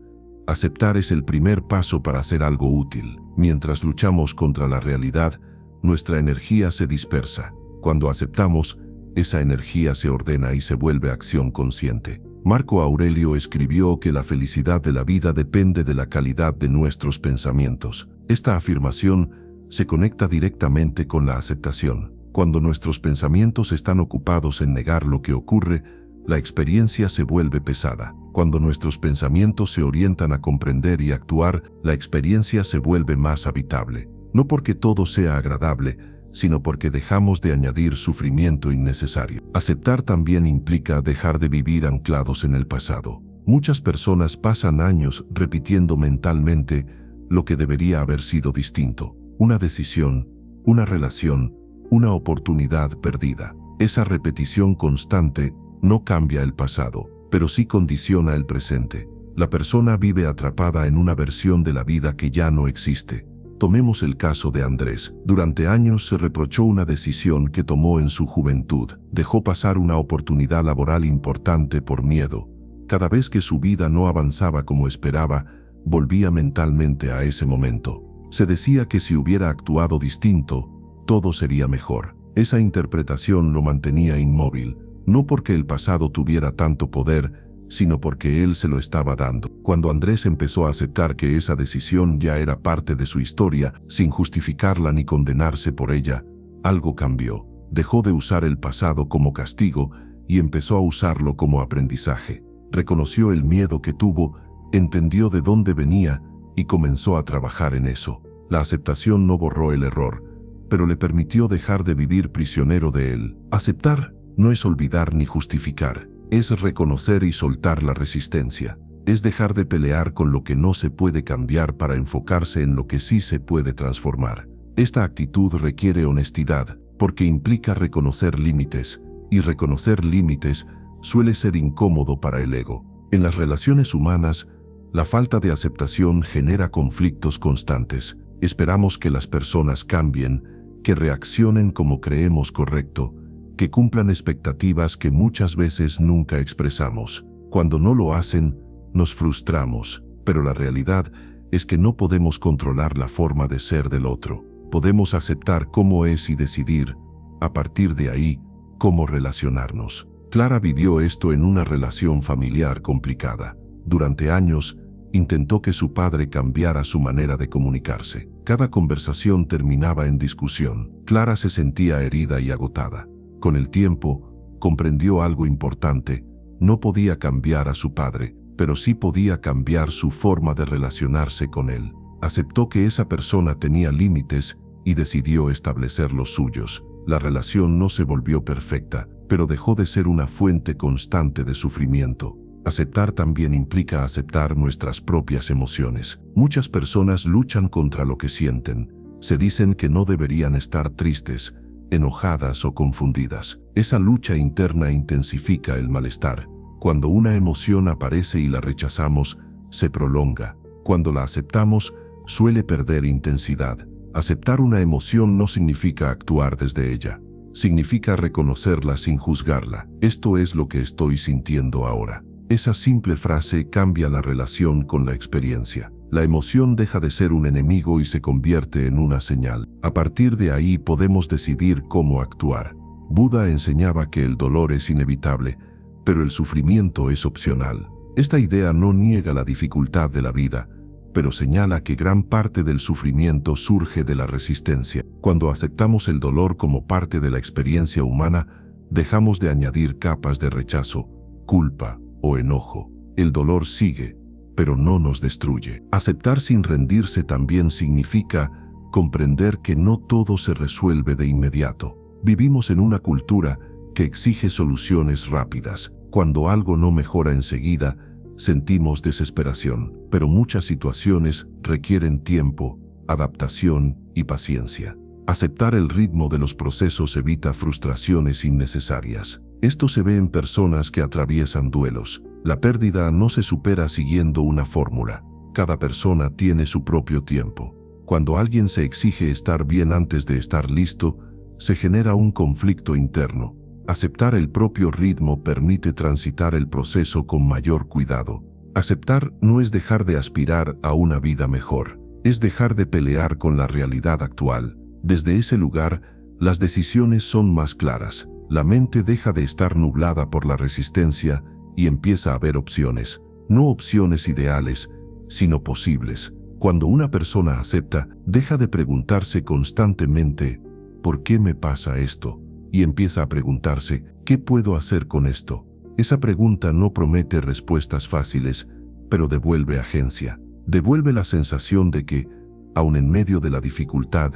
aceptar es el primer paso para hacer algo útil. Mientras luchamos contra la realidad, nuestra energía se dispersa. Cuando aceptamos, esa energía se ordena y se vuelve acción consciente. Marco Aurelio escribió que la felicidad de la vida depende de la calidad de nuestros pensamientos. Esta afirmación se conecta directamente con la aceptación. Cuando nuestros pensamientos están ocupados en negar lo que ocurre, la experiencia se vuelve pesada. Cuando nuestros pensamientos se orientan a comprender y actuar, la experiencia se vuelve más habitable. No porque todo sea agradable, sino porque dejamos de añadir sufrimiento innecesario. Aceptar también implica dejar de vivir anclados en el pasado. Muchas personas pasan años repitiendo mentalmente lo que debería haber sido distinto. Una decisión, una relación, una oportunidad perdida. Esa repetición constante no cambia el pasado, pero sí condiciona el presente. La persona vive atrapada en una versión de la vida que ya no existe. Tomemos el caso de Andrés. Durante años se reprochó una decisión que tomó en su juventud. Dejó pasar una oportunidad laboral importante por miedo. Cada vez que su vida no avanzaba como esperaba, volvía mentalmente a ese momento. Se decía que si hubiera actuado distinto, todo sería mejor. Esa interpretación lo mantenía inmóvil, no porque el pasado tuviera tanto poder, sino porque él se lo estaba dando. Cuando Andrés empezó a aceptar que esa decisión ya era parte de su historia, sin justificarla ni condenarse por ella, algo cambió. Dejó de usar el pasado como castigo y empezó a usarlo como aprendizaje. Reconoció el miedo que tuvo, entendió de dónde venía y comenzó a trabajar en eso. La aceptación no borró el error, pero le permitió dejar de vivir prisionero de él. Aceptar no es olvidar ni justificar, es reconocer y soltar la resistencia. Es dejar de pelear con lo que no se puede cambiar para enfocarse en lo que sí se puede transformar. Esta actitud requiere honestidad, porque implica reconocer límites, y reconocer límites suele ser incómodo para el ego. En las relaciones humanas, la falta de aceptación genera conflictos constantes. Esperamos que las personas cambien, que reaccionen como creemos correcto, que cumplan expectativas que muchas veces nunca expresamos. Cuando no lo hacen, nos frustramos, pero la realidad es que no podemos controlar la forma de ser del otro. Podemos aceptar cómo es y decidir, a partir de ahí, cómo relacionarnos. Clara vivió esto en una relación familiar complicada. Durante años, intentó que su padre cambiara su manera de comunicarse. Cada conversación terminaba en discusión. Clara se sentía herida y agotada. Con el tiempo, comprendió algo importante. No podía cambiar a su padre, pero sí podía cambiar su forma de relacionarse con él. Aceptó que esa persona tenía límites y decidió establecer los suyos. La relación no se volvió perfecta, pero dejó de ser una fuente constante de sufrimiento. Aceptar también implica aceptar nuestras propias emociones. Muchas personas luchan contra lo que sienten. Se dicen que no deberían estar tristes, enojadas o confundidas. Esa lucha interna intensifica el malestar. Cuando una emoción aparece y la rechazamos, se prolonga. Cuando la aceptamos, suele perder intensidad. Aceptar una emoción no significa actuar desde ella. Significa reconocerla sin juzgarla. Esto es lo que estoy sintiendo ahora. Esa simple frase cambia la relación con la experiencia. La emoción deja de ser un enemigo y se convierte en una señal. A partir de ahí podemos decidir cómo actuar. Buda enseñaba que el dolor es inevitable, pero el sufrimiento es opcional. Esta idea no niega la dificultad de la vida, pero señala que gran parte del sufrimiento surge de la resistencia. Cuando aceptamos el dolor como parte de la experiencia humana, dejamos de añadir capas de rechazo, culpa o enojo. El dolor sigue, pero no nos destruye. Aceptar sin rendirse también significa comprender que no todo se resuelve de inmediato. Vivimos en una cultura que exige soluciones rápidas. Cuando algo no mejora enseguida, sentimos desesperación, pero muchas situaciones requieren tiempo, adaptación y paciencia. Aceptar el ritmo de los procesos evita frustraciones innecesarias. Esto se ve en personas que atraviesan duelos. La pérdida no se supera siguiendo una fórmula. Cada persona tiene su propio tiempo. Cuando alguien se exige estar bien antes de estar listo, se genera un conflicto interno. Aceptar el propio ritmo permite transitar el proceso con mayor cuidado. Aceptar no es dejar de aspirar a una vida mejor, es dejar de pelear con la realidad actual. Desde ese lugar, las decisiones son más claras. La mente deja de estar nublada por la resistencia y empieza a ver opciones, no opciones ideales, sino posibles. Cuando una persona acepta, deja de preguntarse constantemente, ¿por qué me pasa esto? Y empieza a preguntarse, ¿qué puedo hacer con esto? Esa pregunta no promete respuestas fáciles, pero devuelve agencia. Devuelve la sensación de que, aun en medio de la dificultad,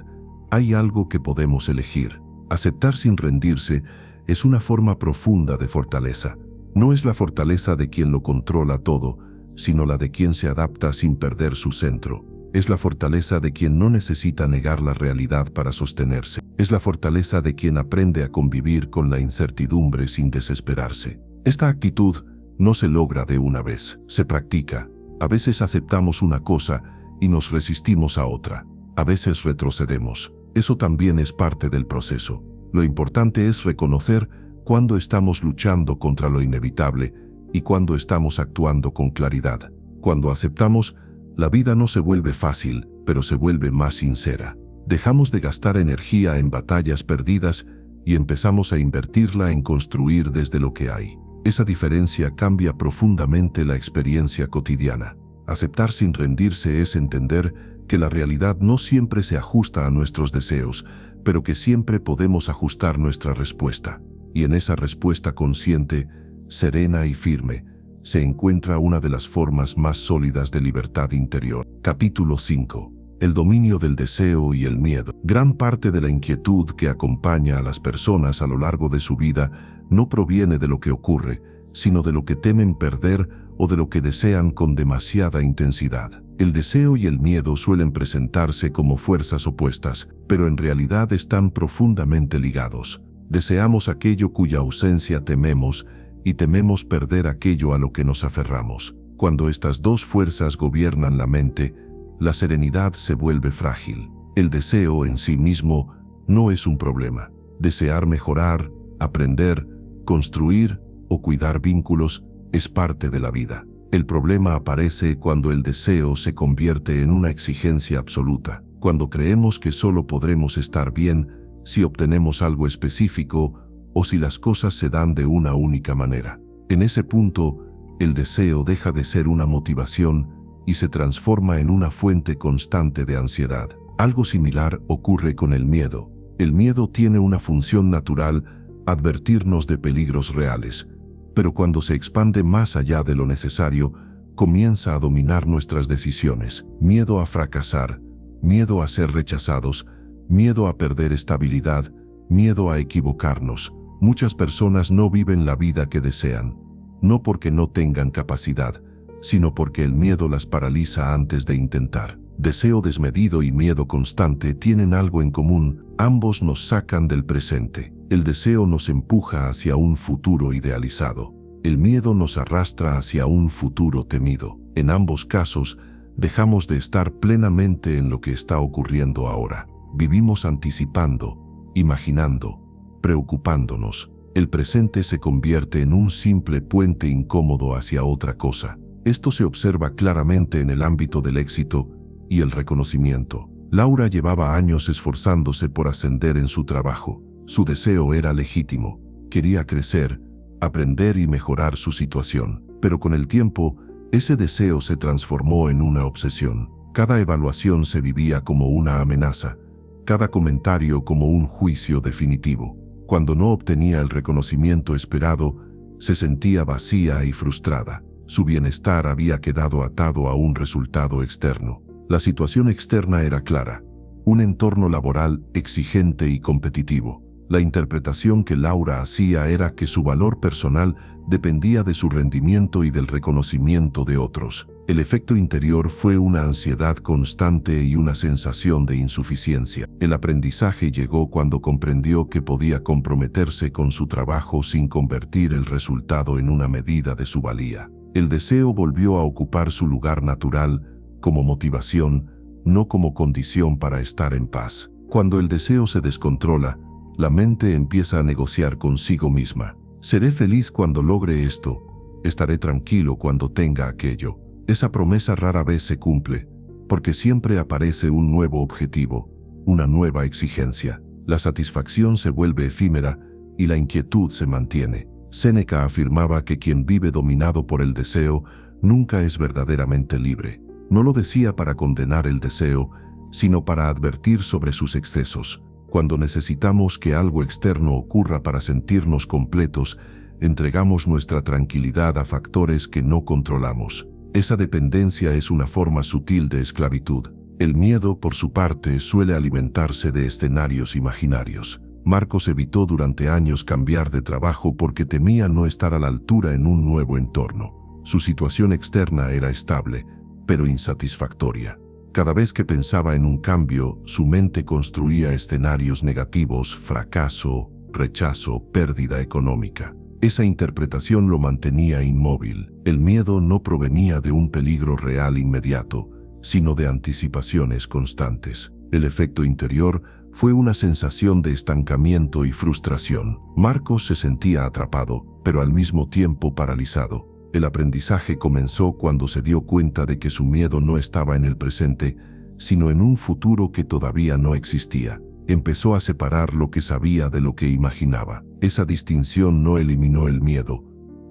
hay algo que podemos elegir. Aceptar sin rendirse es una forma profunda de fortaleza. No es la fortaleza de quien lo controla todo, sino la de quien se adapta sin perder su centro. Es la fortaleza de quien no necesita negar la realidad para sostenerse. Es la fortaleza de quien aprende a convivir con la incertidumbre sin desesperarse. Esta actitud no se logra de una vez, se practica. A veces aceptamos una cosa y nos resistimos a otra. A veces retrocedemos. Eso también es parte del proceso. Lo importante es reconocer cuándo estamos luchando contra lo inevitable y cuándo estamos actuando con claridad. Cuando aceptamos, la vida no se vuelve fácil, pero se vuelve más sincera. Dejamos de gastar energía en batallas perdidas y empezamos a invertirla en construir desde lo que hay. Esa diferencia cambia profundamente la experiencia cotidiana. Aceptar sin rendirse es entender que la realidad no siempre se ajusta a nuestros deseos, pero que siempre podemos ajustar nuestra respuesta. Y en esa respuesta consciente, serena y firme, se encuentra una de las formas más sólidas de libertad interior. Capítulo 5. el dominio del deseo y el miedo. Gran parte de la inquietud que acompaña a las personas a lo largo de su vida no proviene de lo que ocurre, sino de lo que temen perder o de lo que desean con demasiada intensidad. El deseo y el miedo suelen presentarse como fuerzas opuestas, pero en realidad están profundamente ligados. Deseamos aquello cuya ausencia tememos y tememos perder aquello a lo que nos aferramos. Cuando estas dos fuerzas gobiernan la mente, la serenidad se vuelve frágil. El deseo en sí mismo no es un problema. Desear mejorar, aprender, construir o cuidar vínculos es parte de la vida. El problema aparece cuando el deseo se convierte en una exigencia absoluta, cuando creemos que solo podremos estar bien si obtenemos algo específico o si las cosas se dan de una única manera. En ese punto, el deseo deja de ser una motivación y se transforma en una fuente constante de ansiedad. Algo similar ocurre con el miedo. El miedo tiene una función natural: advertirnos de peligros reales, pero cuando se expande más allá de lo necesario, comienza a dominar nuestras decisiones. Miedo a fracasar, miedo a ser rechazados, miedo a perder estabilidad, miedo a equivocarnos. Muchas personas no viven la vida que desean, no porque no tengan capacidad, sino porque el miedo las paraliza antes de intentar. Deseo desmedido y miedo constante tienen algo en común: ambos nos sacan del presente. El deseo nos empuja hacia un futuro idealizado. El miedo nos arrastra hacia un futuro temido. En ambos casos, dejamos de estar plenamente en lo que está ocurriendo ahora. Vivimos anticipando, imaginando, preocupándonos. El presente se convierte en un simple puente incómodo hacia otra cosa. Esto se observa claramente en el ámbito del éxito y el reconocimiento. Laura llevaba años esforzándose por ascender en su trabajo. Su deseo era legítimo. Quería crecer, aprender y mejorar su situación. Pero con el tiempo, ese deseo se transformó en una obsesión. Cada evaluación se vivía como una amenaza, cada comentario como un juicio definitivo. Cuando no obtenía el reconocimiento esperado, se sentía vacía y frustrada. Su bienestar había quedado atado a un resultado externo. La situación externa era clara: un entorno laboral exigente y competitivo. La interpretación que Laura hacía era que su valor personal dependía de su rendimiento y del reconocimiento de otros. El efecto interior fue una ansiedad constante y una sensación de insuficiencia. El aprendizaje llegó cuando comprendió que podía comprometerse con su trabajo sin convertir el resultado en una medida de su valía. El deseo volvió a ocupar su lugar natural como motivación, no como condición para estar en paz. Cuando el deseo se descontrola, la mente empieza a negociar consigo misma. Seré feliz cuando logre esto, estaré tranquilo cuando tenga aquello. Esa promesa rara vez se cumple, porque siempre aparece un nuevo objetivo, una nueva exigencia. La satisfacción se vuelve efímera y la inquietud se mantiene. Séneca afirmaba que quien vive dominado por el deseo nunca es verdaderamente libre. No lo decía para condenar el deseo, sino para advertir sobre sus excesos. Cuando necesitamos que algo externo ocurra para sentirnos completos, entregamos nuestra tranquilidad a factores que no controlamos. Esa dependencia es una forma sutil de esclavitud. El miedo, por su parte, suele alimentarse de escenarios imaginarios. Marcos evitó durante años cambiar de trabajo porque temía no estar a la altura en un nuevo entorno. Su situación externa era estable, pero insatisfactoria. Cada vez que pensaba en un cambio, su mente construía escenarios negativos: fracaso, rechazo, pérdida económica. Esa interpretación lo mantenía inmóvil. El miedo no provenía de un peligro real inmediato, sino de anticipaciones constantes. El efecto interior fue una sensación de estancamiento y frustración. Marcos se sentía atrapado, pero al mismo tiempo paralizado. El aprendizaje comenzó cuando se dio cuenta de que su miedo no estaba en el presente, sino en un futuro que todavía no existía. Empezó a separar lo que sabía de lo que imaginaba. Esa distinción no eliminó el miedo,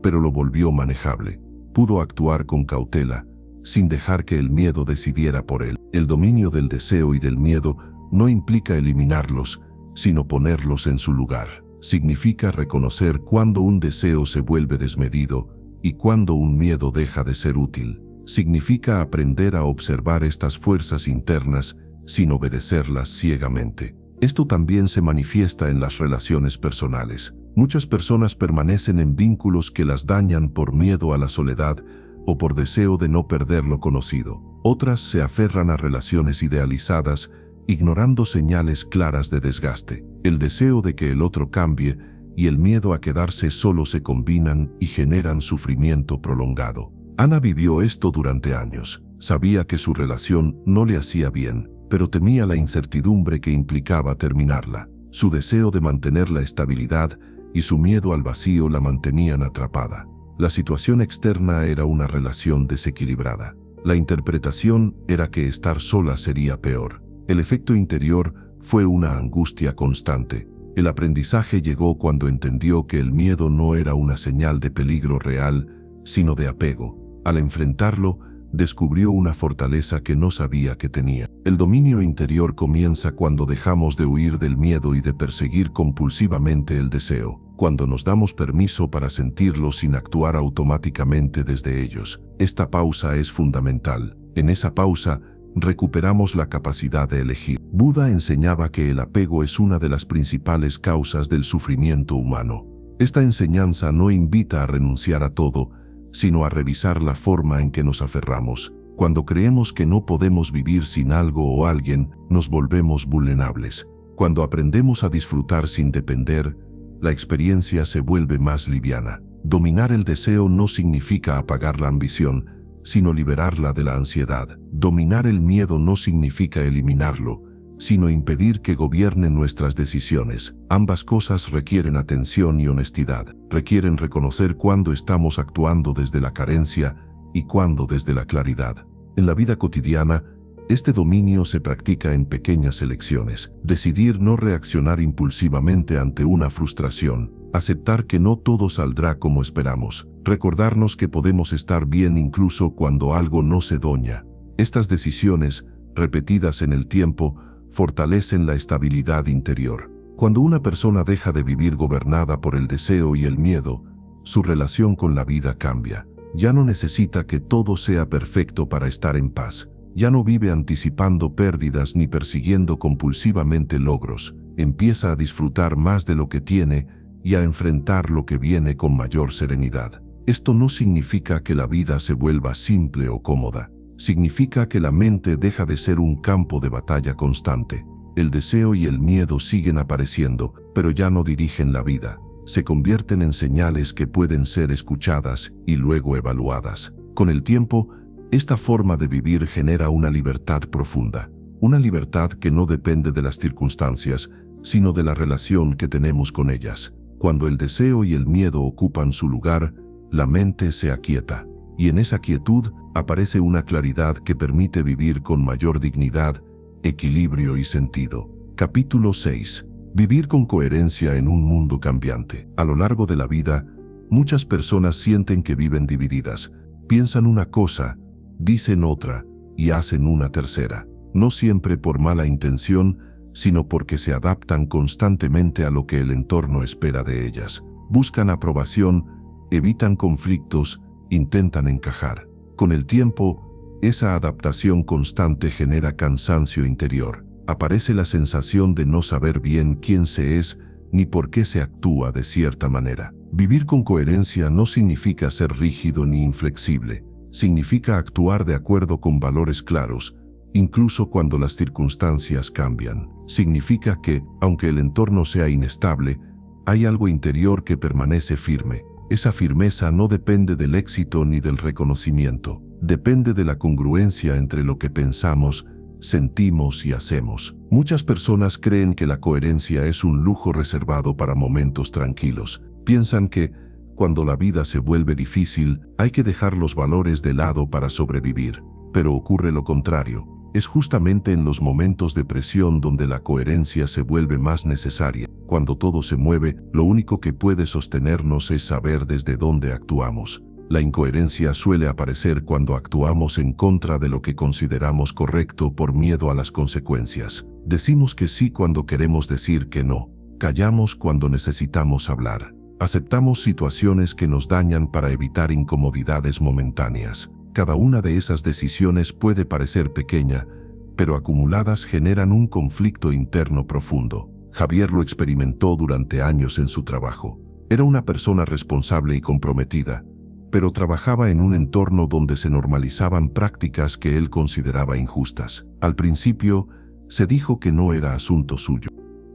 pero lo volvió manejable. Pudo actuar con cautela, sin dejar que el miedo decidiera por él. El dominio del deseo y del miedo no implica eliminarlos, sino ponerlos en su lugar. Significa reconocer cuando un deseo se vuelve desmedido y cuando un miedo deja de ser útil. Significa aprender a observar estas fuerzas internas sin obedecerlas ciegamente. Esto también se manifiesta en las relaciones personales. Muchas personas permanecen en vínculos que las dañan por miedo a la soledad o por deseo de no perder lo conocido. Otras se aferran a relaciones idealizadas, ignorando señales claras de desgaste. El deseo de que el otro cambie y el miedo a quedarse solo se combinan y generan sufrimiento prolongado. Ana vivió esto durante años. Sabía que su relación no le hacía bien, pero temía la incertidumbre que implicaba terminarla. Su deseo de mantener la estabilidad y su miedo al vacío la mantenían atrapada. La situación externa era una relación desequilibrada. La interpretación era que estar sola sería peor. El efecto interior fue una angustia constante. El aprendizaje llegó cuando entendió que el miedo no era una señal de peligro real, sino de apego. Al enfrentarlo, descubrió una fortaleza que no sabía que tenía. El dominio interior comienza cuando dejamos de huir del miedo y de perseguir compulsivamente el deseo, cuando nos damos permiso para sentirlo sin actuar automáticamente desde ellos. Esta pausa es fundamental. En esa pausa, recuperamos la capacidad de elegir. Buda enseñaba que el apego es una de las principales causas del sufrimiento humano. Esta enseñanza no invita a renunciar a todo, sino a revisar la forma en que nos aferramos. Cuando creemos que no podemos vivir sin algo o alguien, nos volvemos vulnerables. Cuando aprendemos a disfrutar sin depender, la experiencia se vuelve más liviana. Dominar el deseo no significa apagar la ambición, sino liberarla de la ansiedad. Dominar el miedo no significa eliminarlo, sino impedir que gobierne nuestras decisiones. Ambas cosas requieren atención y honestidad. Requieren reconocer cuándo estamos actuando desde la carencia y cuándo desde la claridad. En la vida cotidiana, este dominio se practica en pequeñas elecciones. Decidir no reaccionar impulsivamente ante una frustración. Aceptar que no todo saldrá como esperamos. Recordarnos que podemos estar bien incluso cuando algo no se doña. Estas decisiones, repetidas en el tiempo, fortalecen la estabilidad interior. Cuando una persona deja de vivir gobernada por el deseo y el miedo, su relación con la vida cambia. Ya no necesita que todo sea perfecto para estar en paz. Ya no vive anticipando pérdidas ni persiguiendo compulsivamente logros. Empieza a disfrutar más de lo que tiene y a enfrentar lo que viene con mayor serenidad. Esto no significa que la vida se vuelva simple o cómoda. Significa que la mente deja de ser un campo de batalla constante. El deseo y el miedo siguen apareciendo, pero ya no dirigen la vida. Se convierten en señales que pueden ser escuchadas y luego evaluadas. Con el tiempo, esta forma de vivir genera una libertad profunda. Una libertad que no depende de las circunstancias, sino de la relación que tenemos con ellas. Cuando el deseo y el miedo ocupan su lugar, la mente se aquieta. Y en esa quietud aparece una claridad que permite vivir con mayor dignidad, equilibrio y sentido. Capítulo 6. Vivir con coherencia en un mundo cambiante. A lo largo de la vida, muchas personas sienten que viven divididas. Piensan una cosa, dicen otra y hacen una tercera. No siempre por mala intención, sino porque se adaptan constantemente a lo que el entorno espera de ellas. Buscan aprobación, evitan conflictos, intentan encajar. Con el tiempo, esa adaptación constante genera cansancio interior. Aparece la sensación de no saber bien quién se es ni por qué se actúa de cierta manera. Vivir con coherencia no significa ser rígido ni inflexible. Significa actuar de acuerdo con valores claros, incluso cuando las circunstancias cambian. Significa que, aunque el entorno sea inestable, hay algo interior que permanece firme. Esa firmeza no depende del éxito ni del reconocimiento. Depende de la congruencia entre lo que pensamos, sentimos y hacemos. Muchas personas creen que la coherencia es un lujo reservado para momentos tranquilos. Piensan que, cuando la vida se vuelve difícil, hay que dejar los valores de lado para sobrevivir. Pero ocurre lo contrario. Es justamente en los momentos de presión donde la coherencia se vuelve más necesaria. Cuando todo se mueve, lo único que puede sostenernos es saber desde dónde actuamos. La incoherencia suele aparecer cuando actuamos en contra de lo que consideramos correcto por miedo a las consecuencias. Decimos que sí cuando queremos decir que no. Callamos cuando necesitamos hablar. Aceptamos situaciones que nos dañan para evitar incomodidades momentáneas. Cada una de esas decisiones puede parecer pequeña, pero acumuladas generan un conflicto interno profundo. Javier lo experimentó durante años en su trabajo. Era una persona responsable y comprometida, pero trabajaba en un entorno donde se normalizaban prácticas que él consideraba injustas. Al principio, se dijo que no era asunto suyo.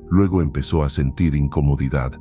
Luego empezó a sentir incomodidad,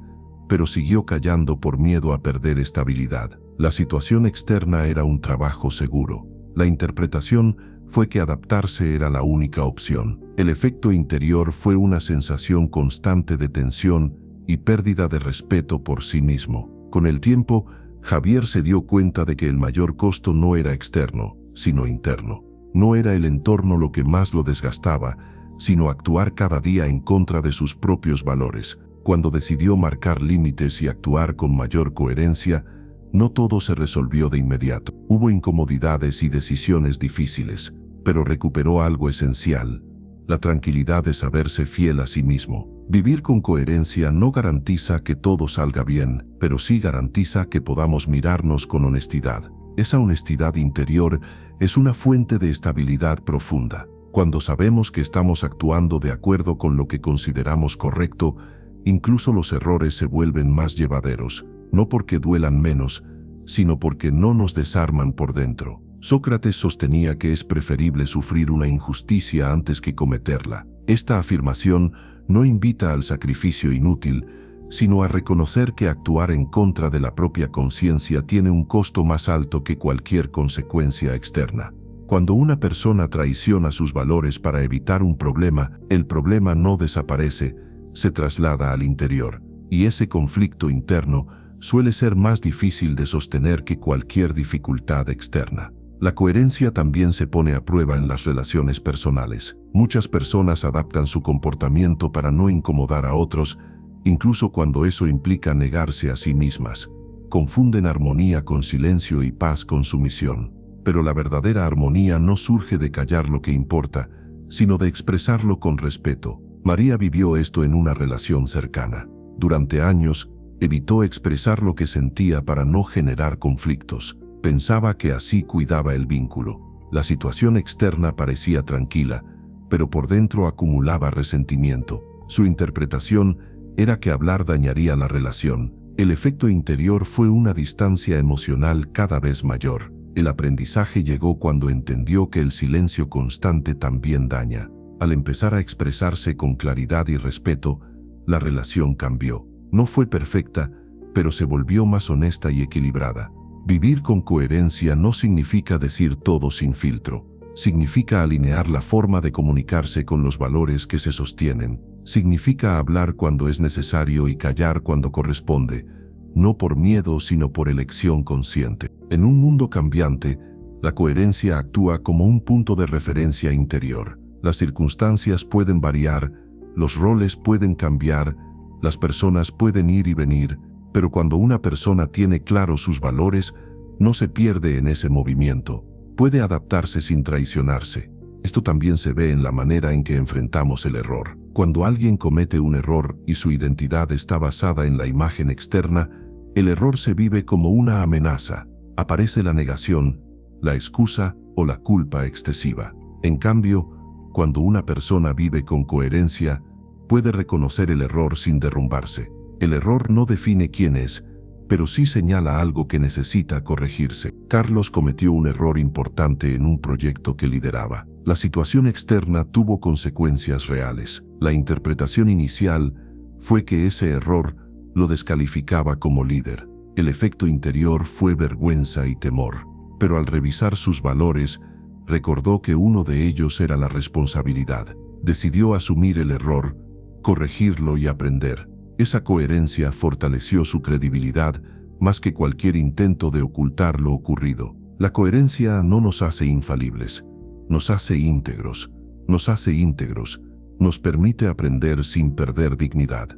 pero siguió callando por miedo a perder estabilidad. La situación externa era un trabajo seguro. La interpretación fue que adaptarse era la única opción. El efecto interior fue una sensación constante de tensión y pérdida de respeto por sí mismo. Con el tiempo, Javier se dio cuenta de que el mayor costo no era externo, sino interno. No era el entorno lo que más lo desgastaba, sino actuar cada día en contra de sus propios valores. Cuando decidió marcar límites y actuar con mayor coherencia, no todo se resolvió de inmediato. Hubo incomodidades y decisiones difíciles, pero recuperó algo esencial: la tranquilidad de saberse fiel a sí mismo. Vivir con coherencia no garantiza que todo salga bien, pero sí garantiza que podamos mirarnos con honestidad. Esa honestidad interior es una fuente de estabilidad profunda. Cuando sabemos que estamos actuando de acuerdo con lo que consideramos correcto, incluso los errores se vuelven más llevaderos, no porque duelan menos, sino porque no nos desarman por dentro. Sócrates sostenía que es preferible sufrir una injusticia antes que cometerla. Esta afirmación no invita al sacrificio inútil, sino a reconocer que actuar en contra de la propia conciencia tiene un costo más alto que cualquier consecuencia externa. Cuando una persona traiciona sus valores para evitar un problema, el problema no desaparece, se traslada al interior, y ese conflicto interno suele ser más difícil de sostener que cualquier dificultad externa. La coherencia también se pone a prueba en las relaciones personales. Muchas personas adaptan su comportamiento para no incomodar a otros, incluso cuando eso implica negarse a sí mismas. Confunden armonía con silencio y paz con sumisión. Pero la verdadera armonía no surge de callar lo que importa, sino de expresarlo con respeto. María vivió esto en una relación cercana. Durante años, evitó expresar lo que sentía para no generar conflictos. Pensaba que así cuidaba el vínculo. La situación externa parecía tranquila, pero por dentro acumulaba resentimiento. Su interpretación era que hablar dañaría la relación. El efecto interior fue una distancia emocional cada vez mayor. El aprendizaje llegó cuando entendió que el silencio constante también daña. Al empezar a expresarse con claridad y respeto, la relación cambió. No fue perfecta, pero se volvió más honesta y equilibrada. Vivir con coherencia no significa decir todo sin filtro. Significa alinear la forma de comunicarse con los valores que se sostienen. Significa hablar cuando es necesario y callar cuando corresponde, no por miedo sino por elección consciente. En un mundo cambiante, la coherencia actúa como un punto de referencia interior. Las circunstancias pueden variar, los roles pueden cambiar, las personas pueden ir y venir, pero cuando una persona tiene claros sus valores, no se pierde en ese movimiento. Puede adaptarse sin traicionarse. Esto también se ve en la manera en que enfrentamos el error. Cuando alguien comete un error y su identidad está basada en la imagen externa, el error se vive como una amenaza. Aparece la negación, la excusa o la culpa excesiva. En cambio, cuando una persona vive con coherencia, puede reconocer el error sin derrumbarse. El error no define quién es, pero sí señala algo que necesita corregirse. Carlos cometió un error importante en un proyecto que lideraba. La situación externa tuvo consecuencias reales. La interpretación inicial fue que ese error lo descalificaba como líder. El efecto interior fue vergüenza y temor. Pero al revisar sus valores, recordó que uno de ellos era la responsabilidad. Decidió asumir el error, corregirlo y aprender. Esa coherencia fortaleció su credibilidad más que cualquier intento de ocultar lo ocurrido. La coherencia no nos hace infalibles, nos hace íntegros. Nos permite aprender sin perder dignidad.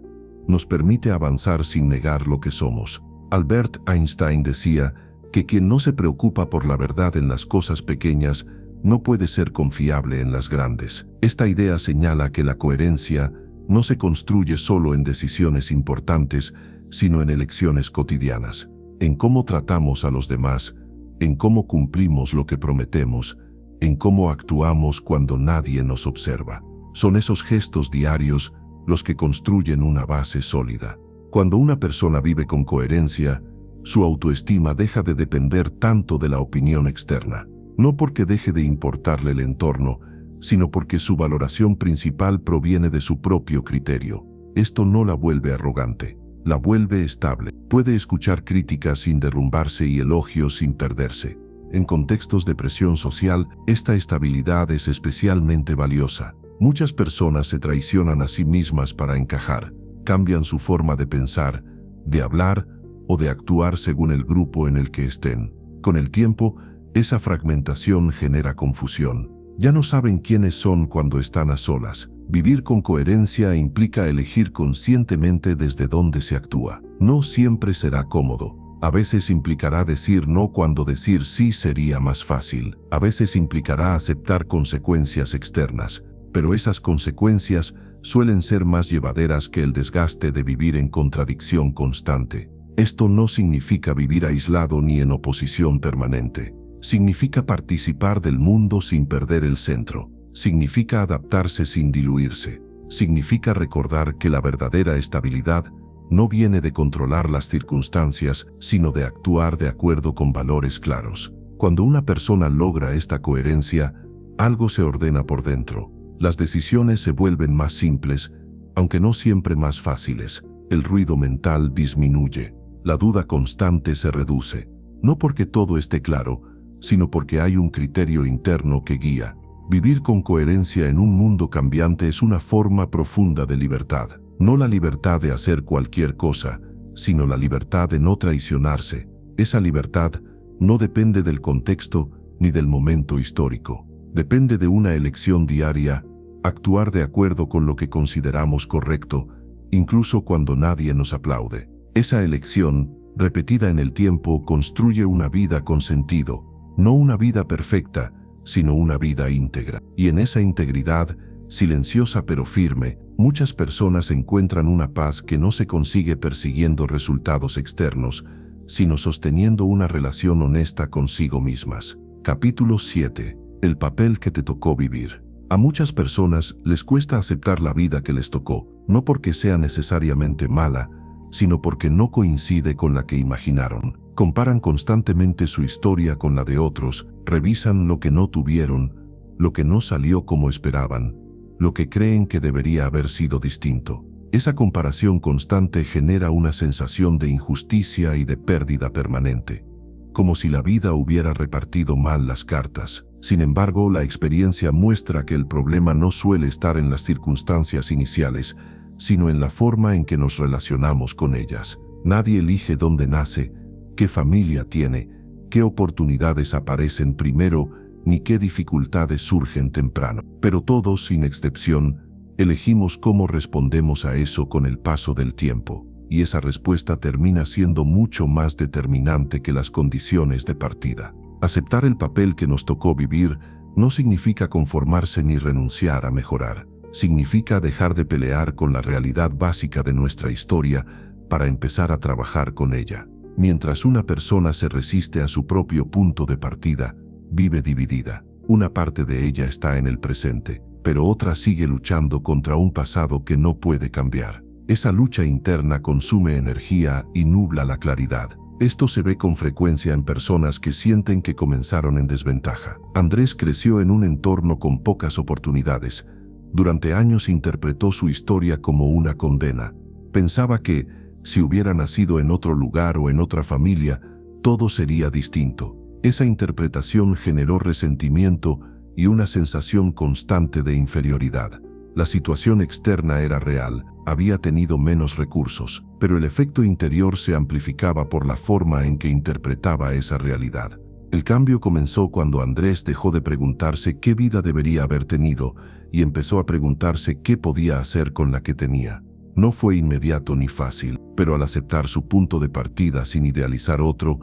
Nos permite avanzar sin negar lo que somos. Albert Einstein decía que quien no se preocupa por la verdad en las cosas pequeñas no puede ser confiable en las grandes. Esta idea señala que la coherencia no se construye solo en decisiones importantes, sino en elecciones cotidianas, en cómo tratamos a los demás, en cómo cumplimos lo que prometemos, en cómo actuamos cuando nadie nos observa. Son esos gestos diarios los que construyen una base sólida. Cuando una persona vive con coherencia, su autoestima deja de depender tanto de la opinión externa. No porque deje de importarle el entorno, sino porque su valoración principal proviene de su propio criterio. Esto no la vuelve arrogante, la vuelve estable. Puede escuchar críticas sin derrumbarse y elogios sin perderse. En contextos de presión social, esta estabilidad es especialmente valiosa. Muchas personas se traicionan a sí mismas para encajar, cambian su forma de pensar, de hablar o de actuar según el grupo en el que estén. Con el tiempo, esa fragmentación genera confusión. Ya no saben quiénes son cuando están a solas. Vivir con coherencia implica elegir conscientemente desde dónde se actúa. No siempre será cómodo. A veces implicará decir no cuando decir sí sería más fácil. A veces implicará aceptar consecuencias externas, pero esas consecuencias suelen ser más llevaderas que el desgaste de vivir en contradicción constante. Esto no significa vivir aislado ni en oposición permanente. Significa participar del mundo sin perder el centro. Significa adaptarse sin diluirse. Significa recordar que la verdadera estabilidad no viene de controlar las circunstancias, sino de actuar de acuerdo con valores claros. Cuando una persona logra esta coherencia, algo se ordena por dentro. Las decisiones se vuelven más simples, aunque no siempre más fáciles. El ruido mental disminuye. La duda constante se reduce. No porque todo esté claro, sino porque hay un criterio interno que guía. Vivir con coherencia en un mundo cambiante es una forma profunda de libertad. No la libertad de hacer cualquier cosa, sino la libertad de no traicionarse. Esa libertad no depende del contexto ni del momento histórico. Depende de una elección diaria, actuar de acuerdo con lo que consideramos correcto, incluso cuando nadie nos aplaude. Esa elección, repetida en el tiempo, construye una vida con sentido. No una vida perfecta, sino una vida íntegra. Y en esa integridad, silenciosa pero firme, muchas personas encuentran una paz que no se consigue persiguiendo resultados externos, sino sosteniendo una relación honesta consigo mismas. Capítulo 7. El papel que te tocó vivir. A muchas personas les cuesta aceptar la vida que les tocó, no porque sea necesariamente mala, sino porque no coincide con la que imaginaron. Comparan constantemente su historia con la de otros, revisan lo que no tuvieron, lo que no salió como esperaban, lo que creen que debería haber sido distinto. Esa comparación constante genera una sensación de injusticia y de pérdida permanente, como si la vida hubiera repartido mal las cartas. Sin embargo, la experiencia muestra que el problema no suele estar en las circunstancias iniciales, sino en la forma en que nos relacionamos con ellas. Nadie elige dónde nace, qué familia tiene, qué oportunidades aparecen primero, ni qué dificultades surgen temprano. Pero todos, sin excepción, elegimos cómo respondemos a eso con el paso del tiempo, y esa respuesta termina siendo mucho más determinante que las condiciones de partida. Aceptar el papel que nos tocó vivir no significa conformarse ni renunciar a mejorar. Significa dejar de pelear con la realidad básica de nuestra historia para empezar a trabajar con ella. Mientras una persona se resiste a su propio punto de partida, vive dividida. Una parte de ella está en el presente, pero otra sigue luchando contra un pasado que no puede cambiar. Esa lucha interna consume energía y nubla la claridad. Esto se ve con frecuencia en personas que sienten que comenzaron en desventaja. Andrés creció en un entorno con pocas oportunidades. Durante años interpretó su historia como una condena. Pensaba que, si hubiera nacido en otro lugar o en otra familia, todo sería distinto. Esa interpretación generó resentimiento y una sensación constante de inferioridad. La situación externa era real, había tenido menos recursos, pero el efecto interior se amplificaba por la forma en que interpretaba esa realidad. El cambio comenzó cuando Andrés dejó de preguntarse qué vida debería haber tenido y empezó a preguntarse qué podía hacer con la que tenía. No fue inmediato ni fácil, pero al aceptar su punto de partida sin idealizar otro,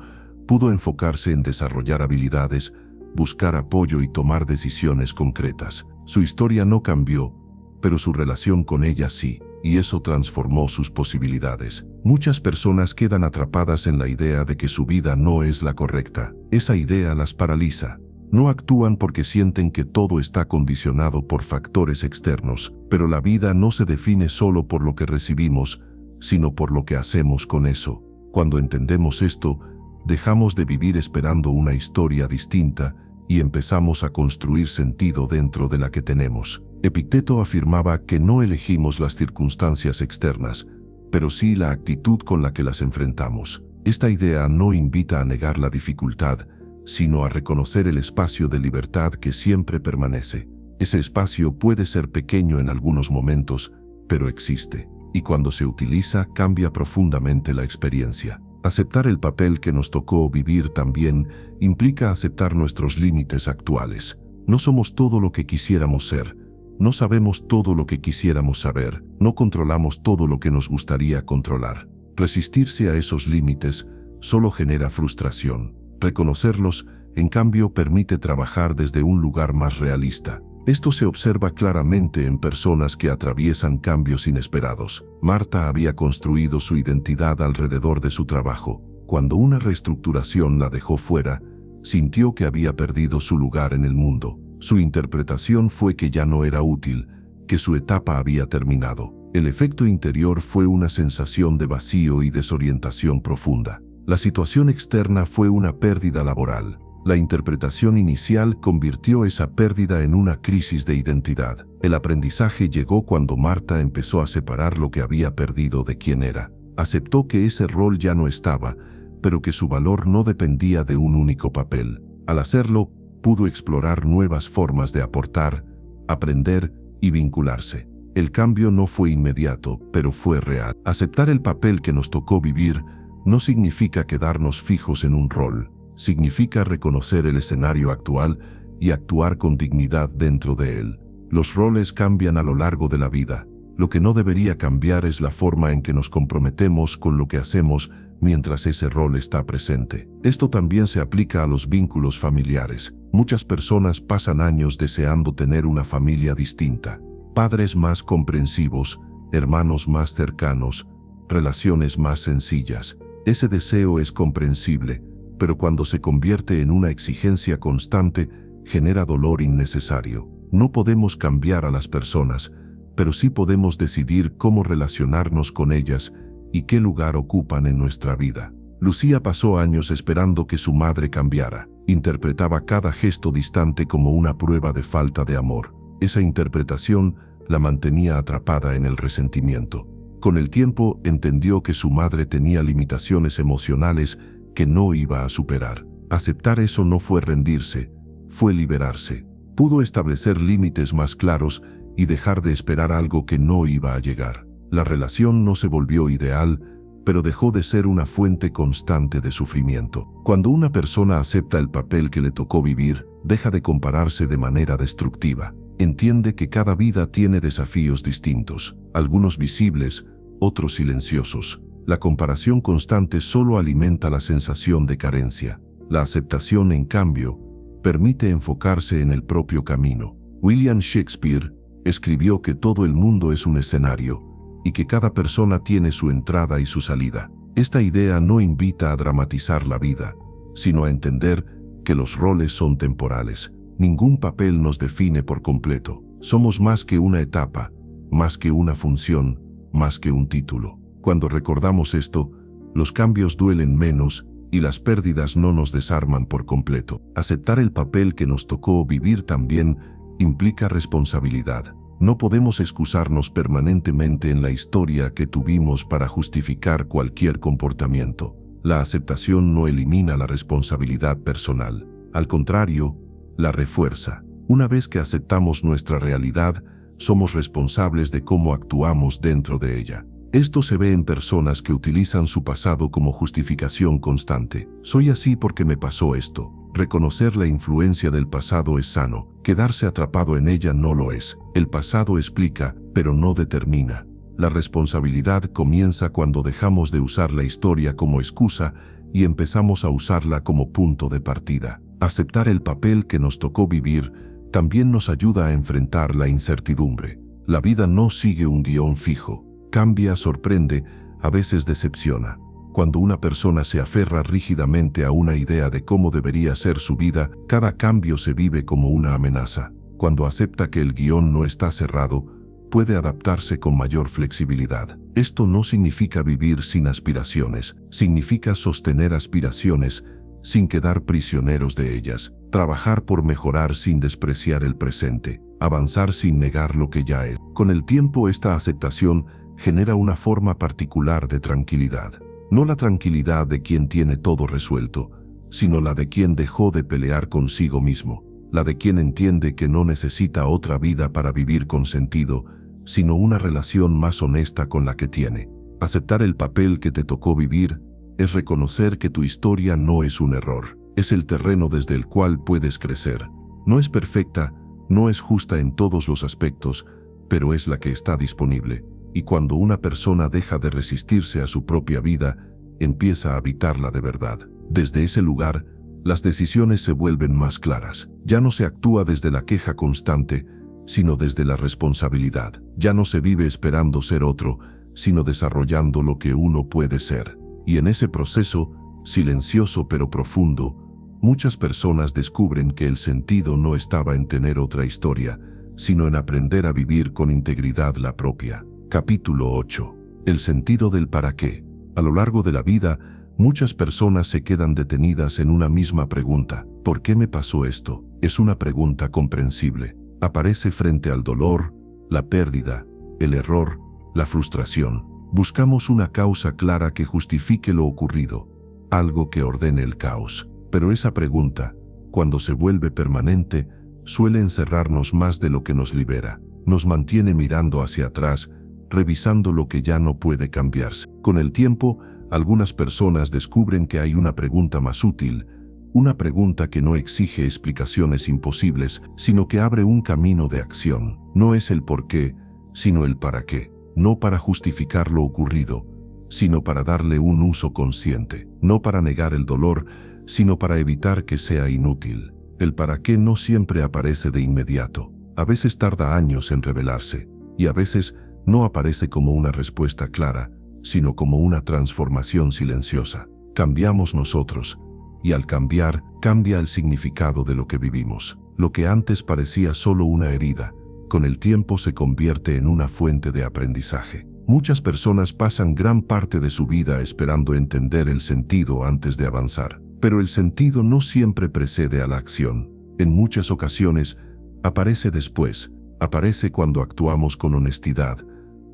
pudo enfocarse en desarrollar habilidades, buscar apoyo y tomar decisiones concretas. Su historia no cambió, pero su relación con ella sí, y eso transformó sus posibilidades. Muchas personas quedan atrapadas en la idea de que su vida no es la correcta. Esa idea las paraliza. No actúan porque sienten que todo está condicionado por factores externos, pero la vida no se define solo por lo que recibimos, sino por lo que hacemos con eso. Cuando entendemos esto, dejamos de vivir esperando una historia distinta y empezamos a construir sentido dentro de la que tenemos. Epicteto afirmaba que no elegimos las circunstancias externas, pero sí la actitud con la que las enfrentamos. Esta idea no invita a negar la dificultad, sino a reconocer el espacio de libertad que siempre permanece. Ese espacio puede ser pequeño en algunos momentos, pero existe, y cuando se utiliza cambia profundamente la experiencia. Aceptar el papel que nos tocó vivir también implica aceptar nuestros límites actuales. No somos todo lo que quisiéramos ser, no sabemos todo lo que quisiéramos saber, no controlamos todo lo que nos gustaría controlar. Resistirse a esos límites solo genera frustración. Reconocerlos, en cambio, permite trabajar desde un lugar más realista. Esto se observa claramente en personas que atraviesan cambios inesperados. Marta había construido su identidad alrededor de su trabajo. Cuando una reestructuración la dejó fuera, sintió que había perdido su lugar en el mundo. Su interpretación fue que ya no era útil, que su etapa había terminado. El efecto interior fue una sensación de vacío y desorientación profunda. La situación externa fue una pérdida laboral. La interpretación inicial convirtió esa pérdida en una crisis de identidad. El aprendizaje llegó cuando Marta empezó a separar lo que había perdido de quién era. Aceptó que ese rol ya no estaba, pero que su valor no dependía de un único papel. Al hacerlo, pudo explorar nuevas formas de aportar, aprender y vincularse. El cambio no fue inmediato, pero fue real. Aceptar el papel que nos tocó vivir no significa quedarnos fijos en un rol. Significa reconocer el escenario actual y actuar con dignidad dentro de él. Los roles cambian a lo largo de la vida. Lo que no debería cambiar es la forma en que nos comprometemos con lo que hacemos mientras ese rol está presente. Esto también se aplica a los vínculos familiares. Muchas personas pasan años deseando tener una familia distinta. Padres más comprensivos, hermanos más cercanos, relaciones más sencillas. Ese deseo es comprensible, pero cuando se convierte en una exigencia constante, genera dolor innecesario. No podemos cambiar a las personas, pero sí podemos decidir cómo relacionarnos con ellas y qué lugar ocupan en nuestra vida. Lucía pasó años esperando que su madre cambiara. Interpretaba cada gesto distante como una prueba de falta de amor. Esa interpretación la mantenía atrapada en el resentimiento. Con el tiempo entendió que su madre tenía limitaciones emocionales que no iba a superar. Aceptar eso no fue rendirse, fue liberarse. Pudo establecer límites más claros y dejar de esperar algo que no iba a llegar. La relación no se volvió ideal, pero dejó de ser una fuente constante de sufrimiento. Cuando una persona acepta el papel que le tocó vivir, deja de compararse de manera destructiva. Entiende que cada vida tiene desafíos distintos, algunos visibles, otros silenciosos. La comparación constante solo alimenta la sensación de carencia. La aceptación, en cambio, permite enfocarse en el propio camino. William Shakespeare escribió que todo el mundo es un escenario y que cada persona tiene su entrada y su salida. Esta idea no invita a dramatizar la vida, sino a entender que los roles son temporales. Ningún papel nos define por completo. Somos más que una etapa, más que una función, más que un título. Cuando recordamos esto, los cambios duelen menos y las pérdidas no nos desarman por completo. Aceptar el papel que nos tocó vivir también implica responsabilidad. No podemos excusarnos permanentemente en la historia que tuvimos para justificar cualquier comportamiento. La aceptación no elimina la responsabilidad personal. Al contrario, la refuerza. Una vez que aceptamos nuestra realidad, somos responsables de cómo actuamos dentro de ella. Esto se ve en personas que utilizan su pasado como justificación constante. Soy así porque me pasó esto. Reconocer la influencia del pasado es sano. Quedarse atrapado en ella no lo es. El pasado explica, pero no determina. La responsabilidad comienza cuando dejamos de usar la historia como excusa y empezamos a usarla como punto de partida. Aceptar el papel que nos tocó vivir también nos ayuda a enfrentar la incertidumbre. La vida no sigue un guión fijo. Cambia, sorprende, a veces decepciona. Cuando una persona se aferra rígidamente a una idea de cómo debería ser su vida, cada cambio se vive como una amenaza. Cuando acepta que el guión no está cerrado, puede adaptarse con mayor flexibilidad. Esto no significa vivir sin aspiraciones, significa sostener aspiraciones sin quedar prisioneros de ellas, trabajar por mejorar sin despreciar el presente, avanzar sin negar lo que ya es. Con el tiempo, esta aceptación genera una forma particular de tranquilidad. No la tranquilidad de quien tiene todo resuelto, sino la de quien dejó de pelear consigo mismo, la de quien entiende que no necesita otra vida para vivir con sentido, sino una relación más honesta con la que tiene. Aceptar el papel que te tocó vivir es reconocer que tu historia no es un error, es el terreno desde el cual puedes crecer. No es perfecta, no es justa en todos los aspectos, pero es la que está disponible. Y cuando una persona deja de resistirse a su propia vida, empieza a habitarla de verdad. Desde ese lugar, las decisiones se vuelven más claras. Ya no se actúa desde la queja constante, sino desde la responsabilidad. Ya no se vive esperando ser otro, sino desarrollando lo que uno puede ser. Y en ese proceso, silencioso pero profundo, muchas personas descubren que el sentido no estaba en tener otra historia, sino en aprender a vivir con integridad la propia. Capítulo 8. El sentido del para qué. A lo largo de la vida, muchas personas se quedan detenidas en una misma pregunta. ¿Por qué me pasó esto? Es una pregunta comprensible. Aparece frente al dolor, la pérdida, el error, la frustración. Buscamos una causa clara que justifique lo ocurrido, algo que ordene el caos. Pero esa pregunta, cuando se vuelve permanente, suele encerrarnos más de lo que nos libera. Nos mantiene mirando hacia atrás, revisando lo que ya no puede cambiarse. Con el tiempo, algunas personas descubren que hay una pregunta más útil, una pregunta que no exige explicaciones imposibles, sino que abre un camino de acción. No es el por qué, sino el para qué. No para justificar lo ocurrido, sino para darle un uso consciente. No para negar el dolor, sino para evitar que sea inútil. El para qué no siempre aparece de inmediato. A veces tarda años en revelarse, y a veces no aparece como una respuesta clara, sino como una transformación silenciosa. Cambiamos nosotros, y al cambiar, cambia el significado de lo que vivimos. Lo que antes parecía solo una herida, con el tiempo se convierte en una fuente de aprendizaje. Muchas personas pasan gran parte de su vida esperando entender el sentido antes de avanzar, pero el sentido no siempre precede a la acción. En muchas ocasiones, aparece después, aparece cuando actuamos con honestidad,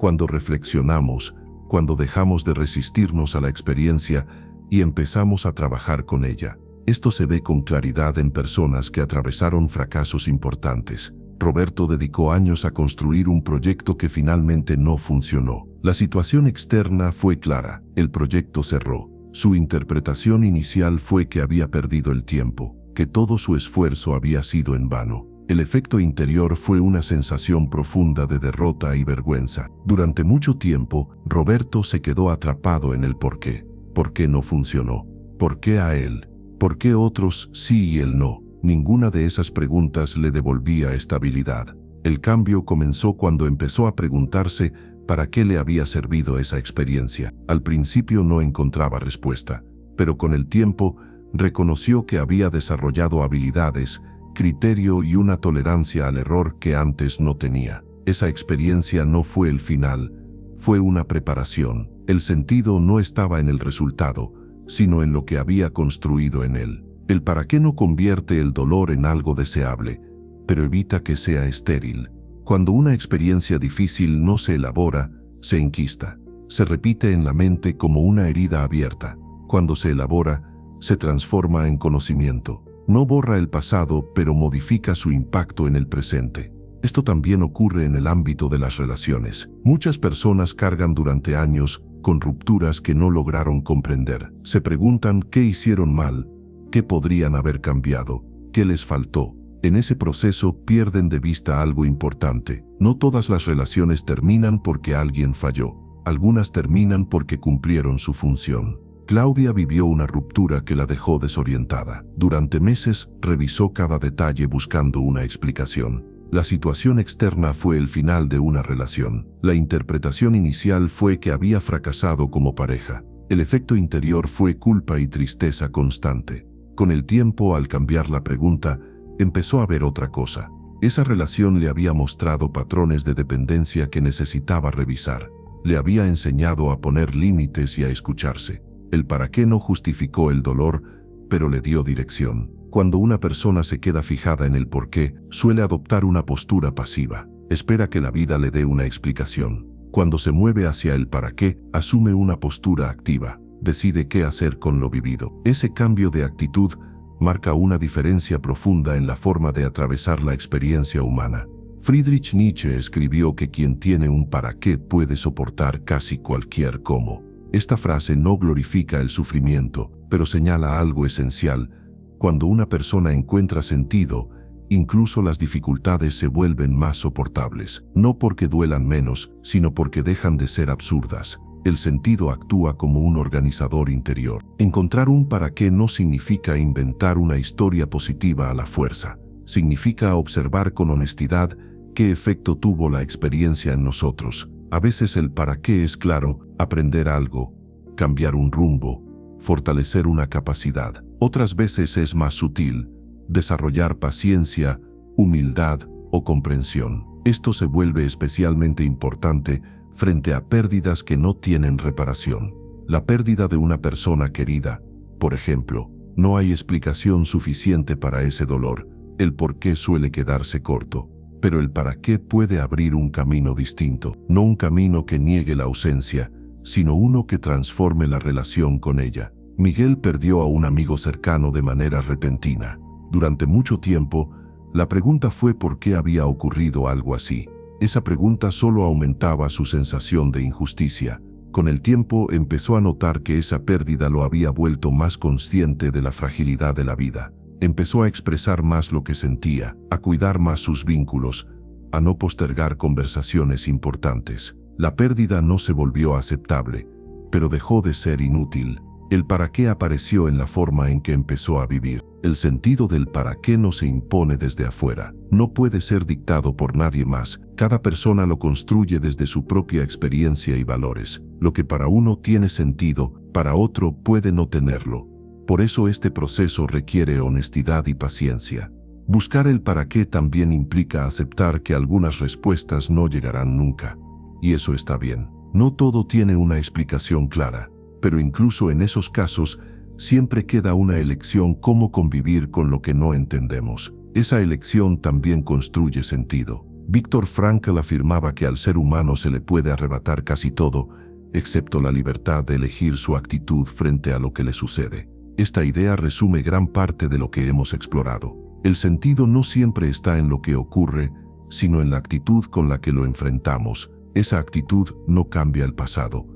cuando reflexionamos, cuando dejamos de resistirnos a la experiencia y empezamos a trabajar con ella. Esto se ve con claridad en personas que atravesaron fracasos importantes. Roberto dedicó años a construir un proyecto que finalmente no funcionó. La situación externa fue clara, el proyecto cerró. Su interpretación inicial fue que había perdido el tiempo, que todo su esfuerzo había sido en vano. El efecto interior fue una sensación profunda de derrota y vergüenza. Durante mucho tiempo, Roberto se quedó atrapado en el por qué. ¿Por qué no funcionó? ¿Por qué a él? ¿Por qué otros sí y él no? Ninguna de esas preguntas le devolvía estabilidad. El cambio comenzó cuando empezó a preguntarse para qué le había servido esa experiencia. Al principio no encontraba respuesta, pero con el tiempo reconoció que había desarrollado habilidades, criterio y una tolerancia al error que antes no tenía. Esa experiencia no fue el final, fue una preparación. El sentido no estaba en el resultado, sino en lo que había construido en él. El para qué no convierte el dolor en algo deseable, pero evita que sea estéril. Cuando una experiencia difícil no se elabora, se enquista. Se repite en la mente como una herida abierta. Cuando se elabora, se transforma en conocimiento. No borra el pasado, pero modifica su impacto en el presente. Esto también ocurre en el ámbito de las relaciones. Muchas personas cargan durante años con rupturas que no lograron comprender. Se preguntan qué hicieron mal, qué podrían haber cambiado, qué les faltó. En ese proceso pierden de vista algo importante. No todas las relaciones terminan porque alguien falló. Algunas terminan porque cumplieron su función. Claudia vivió una ruptura que la dejó desorientada. Durante meses revisó cada detalle buscando una explicación. La situación externa fue el final de una relación. La interpretación inicial fue que había fracasado como pareja. El efecto interior fue culpa y tristeza constante. Con el tiempo, al cambiar la pregunta, empezó a ver otra cosa. Esa relación le había mostrado patrones de dependencia que necesitaba revisar. Le había enseñado a poner límites y a escucharse. El para qué no justificó el dolor, pero le dio dirección. Cuando una persona se queda fijada en el por qué, suele adoptar una postura pasiva. Espera que la vida le dé una explicación. Cuando se mueve hacia el para qué, asume una postura activa. Decide qué hacer con lo vivido. Ese cambio de actitud marca una diferencia profunda en la forma de atravesar la experiencia humana. Friedrich Nietzsche escribió que quien tiene un para qué puede soportar casi cualquier cómo. Esta frase no glorifica el sufrimiento, pero señala algo esencial. Cuando una persona encuentra sentido, incluso las dificultades se vuelven más soportables. No porque duelan menos, sino porque dejan de ser absurdas. El sentido actúa como un organizador interior. Encontrar un para qué no significa inventar una historia positiva a la fuerza. Significa observar con honestidad qué efecto tuvo la experiencia en nosotros. A veces el para qué es claro: aprender algo, cambiar un rumbo, fortalecer una capacidad. Otras veces es más sutil: desarrollar paciencia, humildad o comprensión. Esto se vuelve especialmente importante frente a pérdidas que no tienen reparación. La pérdida de una persona querida, por ejemplo, no hay explicación suficiente para ese dolor. El por qué suele quedarse corto, pero el para qué puede abrir un camino distinto. No un camino que niegue la ausencia, sino uno que transforme la relación con ella. Miguel perdió a un amigo cercano de manera repentina. Durante mucho tiempo, la pregunta fue por qué había ocurrido algo así. Esa pregunta solo aumentaba su sensación de injusticia. Con el tiempo empezó a notar que esa pérdida lo había vuelto más consciente de la fragilidad de la vida. Empezó a expresar más lo que sentía, a cuidar más sus vínculos, a no postergar conversaciones importantes. La pérdida no se volvió aceptable, pero dejó de ser inútil. El para qué apareció en la forma en que empezó a vivir. El sentido del para qué no se impone desde afuera. No puede ser dictado por nadie más. Cada persona lo construye desde su propia experiencia y valores. Lo que para uno tiene sentido, para otro puede no tenerlo. Por eso este proceso requiere honestidad y paciencia. Buscar el para qué también implica aceptar que algunas respuestas no llegarán nunca. Y eso está bien. No todo tiene una explicación clara. Pero incluso en esos casos, siempre queda una elección: cómo convivir con lo que no entendemos. Esa elección también construye sentido. Viktor Frankl afirmaba que al ser humano se le puede arrebatar casi todo, excepto la libertad de elegir su actitud frente a lo que le sucede. Esta idea resume gran parte de lo que hemos explorado. El sentido no siempre está en lo que ocurre, sino en la actitud con la que lo enfrentamos. Esa actitud no cambia el pasado,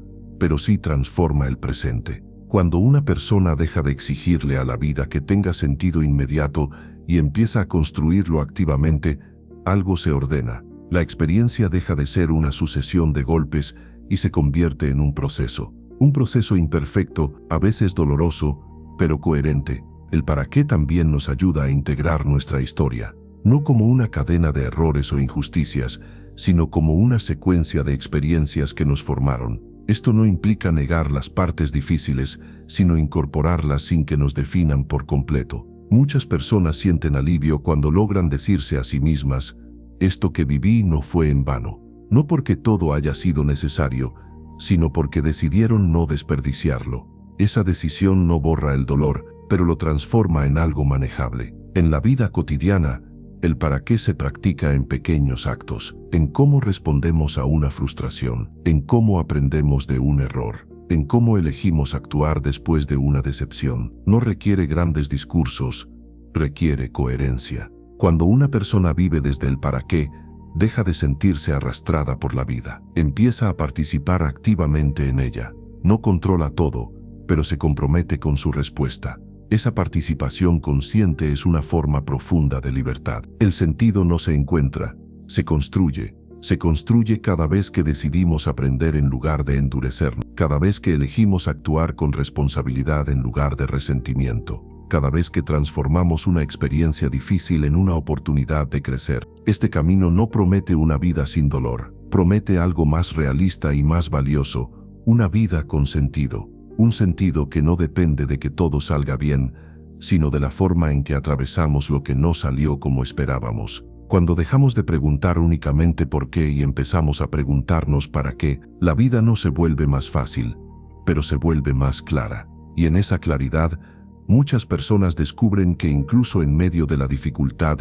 pero sí transforma el presente. Cuando una persona deja de exigirle a la vida que tenga sentido inmediato y empieza a construirlo activamente, algo se ordena. La experiencia deja de ser una sucesión de golpes y se convierte en un proceso. Un proceso imperfecto, a veces doloroso, pero coherente. El para qué también nos ayuda a integrar nuestra historia, no como una cadena de errores o injusticias, sino como una secuencia de experiencias que nos formaron. Esto no implica negar las partes difíciles, sino incorporarlas sin que nos definan por completo. Muchas personas sienten alivio cuando logran decirse a sí mismas: esto que viví no fue en vano. No porque todo haya sido necesario, sino porque decidieron no desperdiciarlo. Esa decisión no borra el dolor, pero lo transforma en algo manejable. En la vida cotidiana, el para qué se practica en pequeños actos, en cómo respondemos a una frustración, en cómo aprendemos de un error, en cómo elegimos actuar después de una decepción. No requiere grandes discursos, requiere coherencia. Cuando una persona vive desde el para qué, deja de sentirse arrastrada por la vida. Empieza a participar activamente en ella. No controla todo, pero se compromete con su respuesta. Esa participación consciente es una forma profunda de libertad. El sentido no se encuentra, se construye. Se construye cada vez que decidimos aprender en lugar de endurecernos, cada vez que elegimos actuar con responsabilidad en lugar de resentimiento, cada vez que transformamos una experiencia difícil en una oportunidad de crecer. Este camino no promete una vida sin dolor, promete algo más realista y más valioso: una vida con sentido. Un sentido que no depende de que todo salga bien, sino de la forma en que atravesamos lo que no salió como esperábamos. Cuando dejamos de preguntar únicamente por qué y empezamos a preguntarnos para qué, la vida no se vuelve más fácil, pero se vuelve más clara. Y en esa claridad, muchas personas descubren que incluso en medio de la dificultad,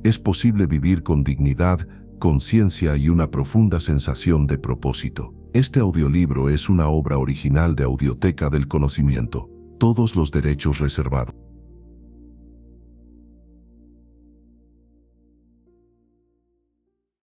es posible vivir con dignidad, conciencia y una profunda sensación de propósito. Este audiolibro es una obra original de Audioteca del Conocimiento. Todos los derechos reservados.